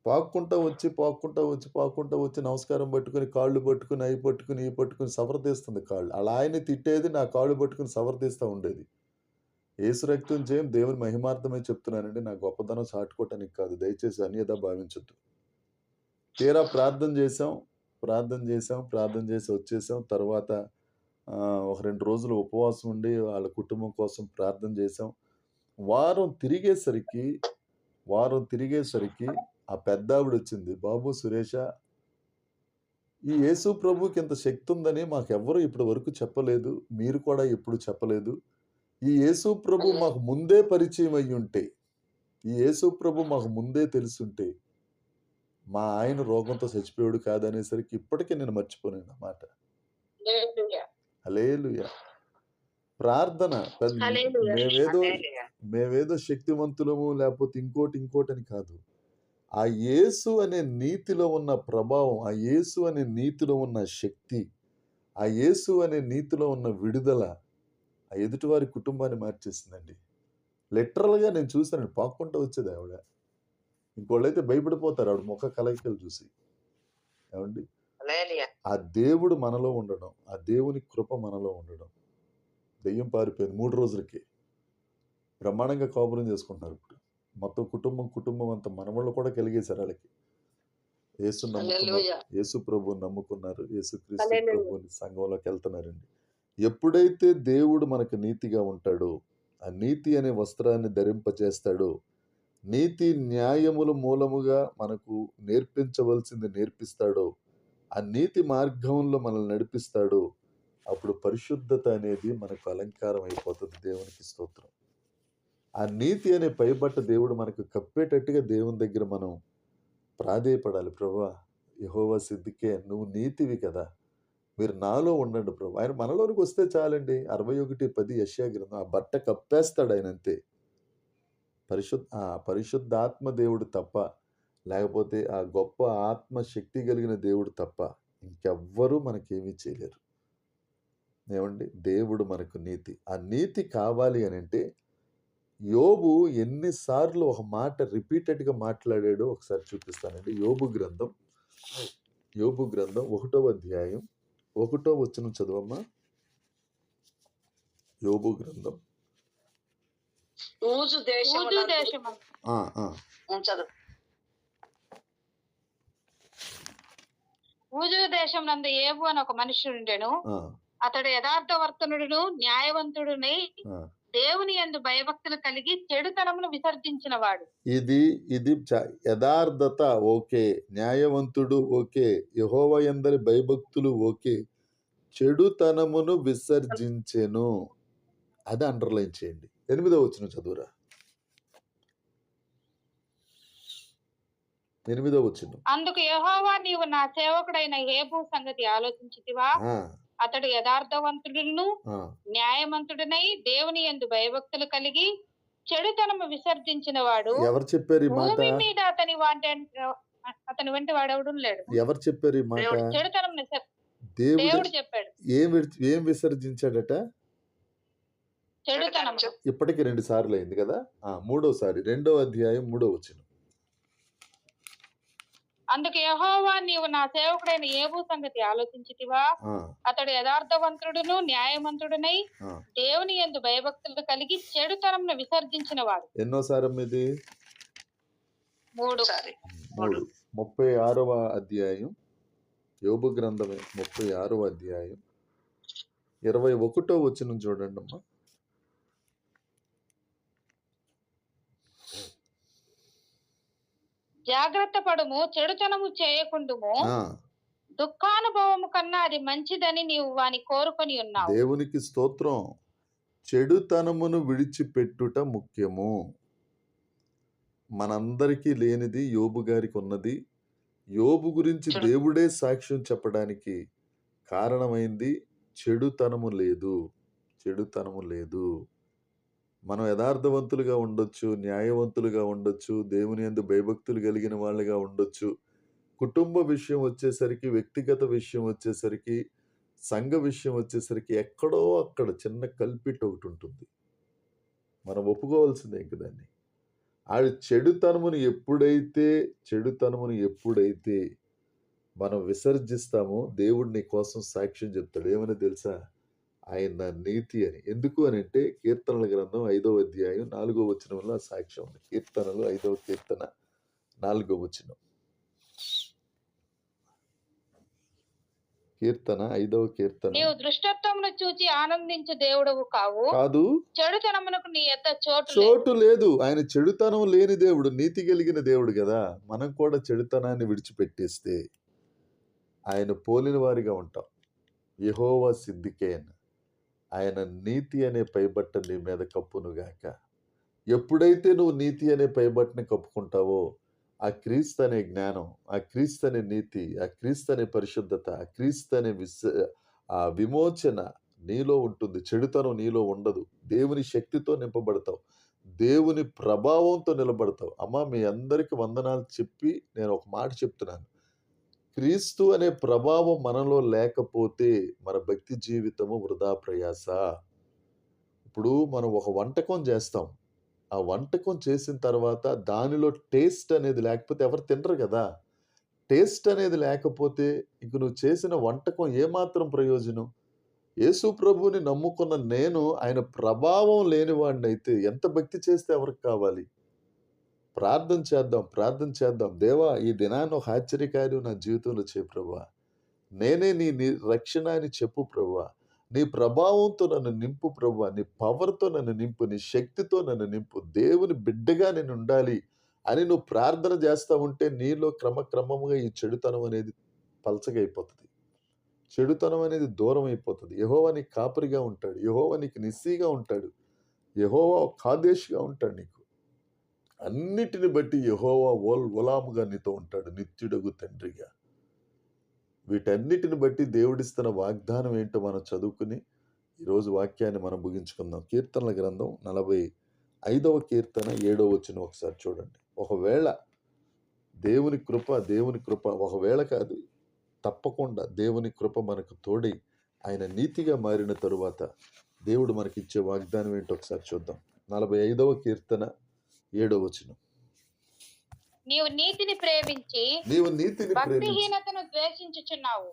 పాక్కుంటూ వచ్చి నమస్కారం పట్టుకుని, కాళ్ళు పట్టుకుని, అవి పట్టుకుని, ఈ పట్టుకుని సవరదీస్తుంది కాళ్ళు. అలా ఆయన్ని తిట్టేది, నా కాళ్ళు పట్టుకుని సవరదీస్తూ ఉండేది. యేసు రక్తం చేయం దేవుని మహిమార్థమే చెప్తున్నానండి, నా గొప్పదనం చాటుకోవటానికి కాదు. దయచేసి అన్యథా భావించొద్దు. తీరా ప్రార్థన చేసి వచ్చేసాం. తర్వాత ఒక 2 రోజులు ఉపవాసం ఉండి వాళ్ళ కుటుంబం కోసం ప్రార్థన చేసాం. వారం తిరిగేసరికి ఆ పెద్ద ఆవిడ వచ్చింది. బాబు సురేష, ఈ యేసు ప్రభుకి ఇంత శక్తి ఉందని మాకెవ్వరూ ఇప్పటి వరకు చెప్పలేదు, మీరు కూడా ఎప్పుడు చెప్పలేదు. ఈ యేసు ప్రభు మాకు ముందే పరిచయం అయ్యుంటే, ఈ యేసు ప్రభు మాకు ముందే తెలుసుంటే, మా ఆయన రోగంతో చచ్చిపోయాడు కాదనేసరికి ఇప్పటికీ నేను మర్చిపోలేను ఆ మాట. హల్లెలూయా. ప్రార్థన మేమేదో శక్తివంతులము, లేకపోతే ఇంకోటి అని కాదు. ఆ యేసు అనే నీతిలో ఉన్న ప్రభావం, ఆ యేసు అనే నీతిలో ఉన్న శక్తి, ఆ యేసు అనే నీతిలో ఉన్న విడుదల ఆ ఎదుటివారి కుటుంబాన్ని మార్చేసిందండి. లిటరల్గా నేను చూశాను, పాక్కుంటూ వచ్చేది ఆవిడ. ఇంకోళ్ళైతే భయపడిపోతారు ఆవిడ ముఖ కలయికలు చూసి. ఏమండి, ఆ దేవుడు మనలో ఉండడం, ఆ దేవుని కృప మనలో ఉండడం. దెయ్యం పారిపోయింది 3 రోజులకి. బ్రహ్మాండంగా కాపురం చేసుకుంటున్నారు ఇప్పుడు. మొత్తం కుటుంబం అంతా మనవాళ్ళు కూడా కలిగేశారు వాళ్ళకి. యేసు ప్రభువుని నమ్ముకున్నారు. యేసుక్రీస్తు ప్రభువుని సంఘంలోకి వెళ్తున్నారండి. ఎప్పుడైతే దేవుడు మనకు నీతిగా ఉంటాడో, ఆ నీతి అనే వస్త్రాన్ని ధరింపజేస్తాడో, నీతి న్యాయముల మూలముగా మనకు నేర్పించవలసింది నేర్పిస్తాడో, ఆ నీతి మార్గంలో మనల్ని నడిపిస్తాడో, అప్పుడు పరిశుద్ధత అనేది మనకు అలంకారం అయిపోతుంది. దేవునికి స్తోత్రం. ఆ నీతి అనే పైబట్ట దేవుడు మనకు కప్పేటట్టుగా దేవుని దగ్గర మనం ప్రాధేయపడాలి. ప్రభువా యెహోవా సిద్దికే నువ్వు నీతివి కదా! మీరు నాలో ఉండండి ప్రభు. ఆయన మనలోనికి వస్తే చాలండి. 61:10 యెషయా గ్రంథం. ఆ బట్ట కప్పేస్తాడు ఆయన అంతే. పరిశుద్ధాత్మ దేవుడు తప్ప, లేకపోతే ఆ గొప్ప ఆత్మ శక్తి కలిగిన దేవుడు తప్ప ఇంకెవ్వరూ మనకేమీ చేయలేరు. ఏమండి? దేవుడు మనకు నీతి. ఆ నీతి కావాలి అనంటే యోబు ఎన్నిసార్లు ఒక మాట రిపీటెడ్‌గా మాట్లాడాడో ఒకసారి చూపిస్తానండి. యోబు గ్రంథం 1వ అధ్యాయం 1వ వచనం చదవమ్మా. యోబు గ్రంథం. ఊజు ఊజు దేశమునందు దేశము ఆ! ఆ! చదువు. ఊజు దేశం నందు ఏబు అని ఒక మనుష్యుడుండెను. ఆ! అతడు యథార్థవర్తనుడును న్యాయవంతుడునై ఆ! దేవుని యందు భయభక్తులు కలిగి చెడుతనమును విసర్జించిన వాడు. ఇది యథార్థత ఓకే. న్యాయవంతుడు ఓకే. యెహోవా యందలి భయభక్తులు ఓకే. చెడుతనమును విసర్జించెను. అది అండర్‌లైన్ చేయండి. 8వ వచనం చదువురా. 8వ వచనం. అందుకు యెహోవా నీవు నా సేవకుడైన ఏబు సంగతి ఆలోచించితివా? ఆ! అతడు యథార్థవంతుడును ఆ! న్యాయవంతుడునై దేవుని యందు భయభక్తులు కలిగి చెడుతనము విసర్జించిన వాడు. ఎవరు చెప్పారు ఈ మాట? భూమి మీద అతని వంటి వాడెవడు లేడు. ఎవరు చెప్పారు ఈ మాట? దేవుడు. చెడుతనం దేవుడు దేవుడు చెప్పాడు. ఏం విసర్జించాడట? చెడుతనం. ఇప్పటికి 2 సార్లు అయింది కదా! మూడోసారి 2వ అధ్యాయం 3వ వచనం. అందుకు యెహోవా నీవు నా సేవకుడైన ఏబు సంగతి ఆలోచించితివా? ఆ! అతడు యథార్థవంతుడును న్యాయవంతుడునై ఆ! దేవుని యందు భయభక్తులు కలిగి చెడుతనమును విసర్జించిన వాడు. ఎన్నోసారమ్మ ఇది? 3. సారి 3. 36వ అధ్యాయం యోబు గ్రంథమే 36వ అధ్యాయం 21వ వచనం చూడండమ్మా. జాగ్రత్త పడుము, చెడుతనము చేయకుండుము. ఆ! దుఃఖానుభవము కన్నా అది మంచిదని నీవు వాని కోరుకొని ఉన్నావు. దేవునికి స్తోత్రం. చెడుతనమును విడిచిపెట్టుట ముఖ్యము. మనందరికీ లేనిది యోబు గారికి ఉన్నది. యోబు గురించి దేవుడే సాక్ష్యం చెప్పడానికి కారణమైంది చెడుతనము లేదు. చెడుతనము లేదు. మనం యథార్థవంతులుగా ఉండొచ్చు, న్యాయవంతులుగా ఉండొచ్చు, దేవుని యందు భయభక్తులు కలిగిన వాళ్ళుగా ఉండొచ్చు. కుటుంబ విషయం వచ్చేసరికి, వ్యక్తిగత విషయం వచ్చేసరికి, సంఘ విషయం వచ్చేసరికి ఎక్కడో అక్కడ చిన్న కల్పిట్ ఒకటి ఉంటుంది. మనం ఒప్పుకోవాల్సిందే ఇంక దాన్ని. ఆడి చెడుతనమును ఎప్పుడైతే మనం విసర్జిస్తామో దేవుడు నీ కోసం సాక్ష్యం చెప్తాడు. ఏమని తెలుసా? ఆయన నా నీతి అని. ఎందుకు అనంటే కీర్తనల గ్రంథం 5వ అధ్యాయం 4వ వచనంలో ఆ సాక్ష్యం ఉంది. కీర్తనలు 5వ కీర్తన 4వ వచనం. కీర్తన 5వ కీర్తన. నీవు దృష్టత్వమును చూచి ఆనందించు దేవుడవు కావు. కాదు, చెడుతనమునకు నీ యొద్ద చోటు లేదు. చోటు లేదు. ఆయన చెడుతనం లేని దేవుడు, నీతి కలిగిన దేవుడు కదా! మనం కూడా చెడుతనాన్ని విడిచిపెట్టేస్తే ఆయన పోలిన వారిగా ఉంటాం. యెహోవా సిద్దికేన్, ఆయన నీతి అనే పైబట్ట నీ మీద కప్పునుగాక. ఎప్పుడైతే నువ్వు నీతి అనే పైబట్టని కప్పుకుంటావో ఆ క్రీస్తు అనే జ్ఞానం, ఆ క్రీస్తు అనే నీతి, ఆ క్రీస్తు అనే పరిశుద్ధత, ఆ క్రీస్తు అనే ఆ విమోచన నీలో ఉంటుంది. చెడుతనం నీలో ఉండదు. దేవుని శక్తితో నింపబడతావు. దేవుని ప్రభావంతో నిలబడతావు. అమ్మా, మీ అందరికి వందనాలు చెప్పి నేను ఒక మాట చెప్తున్నాను. క్రీస్తు అనే ప్రభావం మనలో లేకపోతే మన భక్తి జీవితము వృధా ప్రయాస. ఇప్పుడు మనం ఒక వంటకం చేస్తాం. ఆ వంటకం చేసిన తర్వాత దానిలో టేస్ట్ అనేది లేకపోతే ఎవరు తినరు కదా! టేస్ట్ అనేది లేకపోతే ఇంక నువ్వు చేసిన వంటకం ఏమాత్రం ప్రయోజనం? యేసు ప్రభువుని నమ్ముకున్న నేను ఆయన ప్రభావం లేనివాడినైతే ఎంత భక్తి చేస్తే ఎవరికి కావాలి? ప్రార్థన చేద్దాం. దేవా, ఈ దినాన్ని ఒక ఆశ్చర్యకార్యం నా జీవితంలో చేయి ప్రభువా. నేనే నీ రక్షణ అని చెప్పు ప్రభువా. నీ ప్రభావంతో నన్ను నింపు ప్రభువా. నీ పవర్‌తో నన్ను నింపు. నీ శక్తితో నన్ను నింపు. దేవుని బిడ్డగా నేను ఉండాలి అని నువ్వు ప్రార్థన చేస్తా ఉంటే నీలో క్రమక్రమముగా ఈ చెడుతనం అనేది పలచగా అయిపోతది. చెడుతనం అనేది దూరం అయిపోతది. యెహోవా నీకు కాపరిగా ఉంటాడు. యెహోవా నీకు నిస్సీగా ఉంటాడు. యెహోవా కాదేష్‌గా ఉంటాడు నీకు. అన్నిటిని బట్టి యెహోవా ఒలాముగా నీతో ఉంటాడు, నిత్యుడగు తండ్రిగా. వీటన్నిటిని బట్టి దేవుడిస్తున్న వాగ్దానం ఏంటో మనం చదువుకుని ఈరోజు వాక్యాన్ని మనం ముగించుకుందాం. కీర్తనల గ్రంథం 45వ కీర్తన 7వ వచనం ఒకసారి చూడండి. ఒకవేళ దేవుని కృప ఒకవేళ కాదు, తప్పకుండా దేవుని కృప మనకు తోడై ఆయన నీతిగా మారిన తరువాత దేవుడు మనకిచ్చే వాగ్దానం ఏంటో ఒకసారి చూద్దాం. 45వ కీర్తన 7వ వచనం. నీవు నీతిని ప్రేమించి భక్తిహీనతను ద్వేషించుచున్నావు.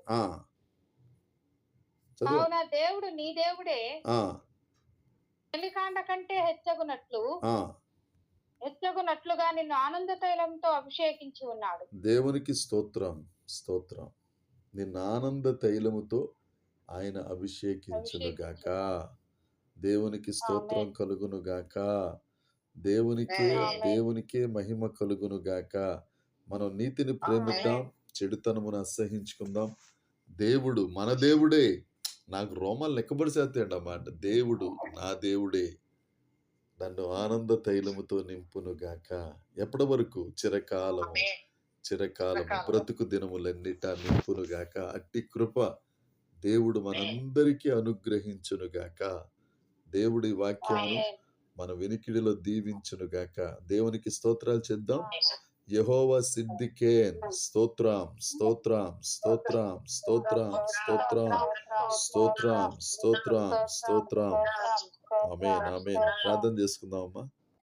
కావున దేవుడు నీ దేవుడే బలికాండ కంటే హెచ్చగునట్లుగా నిన్ను ఆనంద తైలంతో అభిషేకించి ఉన్నాడు. దేవునికి స్తోత్రం. నిన్ను ఆనంద తైలముతో ఆయన అభిషేకించునుగాక. దేవునికి స్తోత్రం కలుగునుగాక. దేవునికే మహిమ కలుగునుగాక. మనం నీతిని ప్రేమిద్దాం, చెడుతనమును అసహించుకుందాం. దేవుడు మన దేవుడే. నాకు రోమాలు లెక్కబడిసేస్తాయండి అన్నమాట. దేవుడు నా దేవుడే నన్ను ఆనంద తైలముతో నింపునుగాక. ఎప్పటి వరకు? చిరకాలము బ్రతుకు దినములన్నిటా నింపునుగాక. అట్టి కృప దేవుడు మనందరికీ అనుగ్రహించునుగాక. దేవుడి వాక్యమును మన వెనికిడిలో దీవించునుగాక. దేవునికి స్తోత్రాలు చేద్దాం. యెహోవా సిద్దికేన్. స్తోత్రం. ఆమేన్. ప్రార్థన చేసుకుందాం అమ్మా.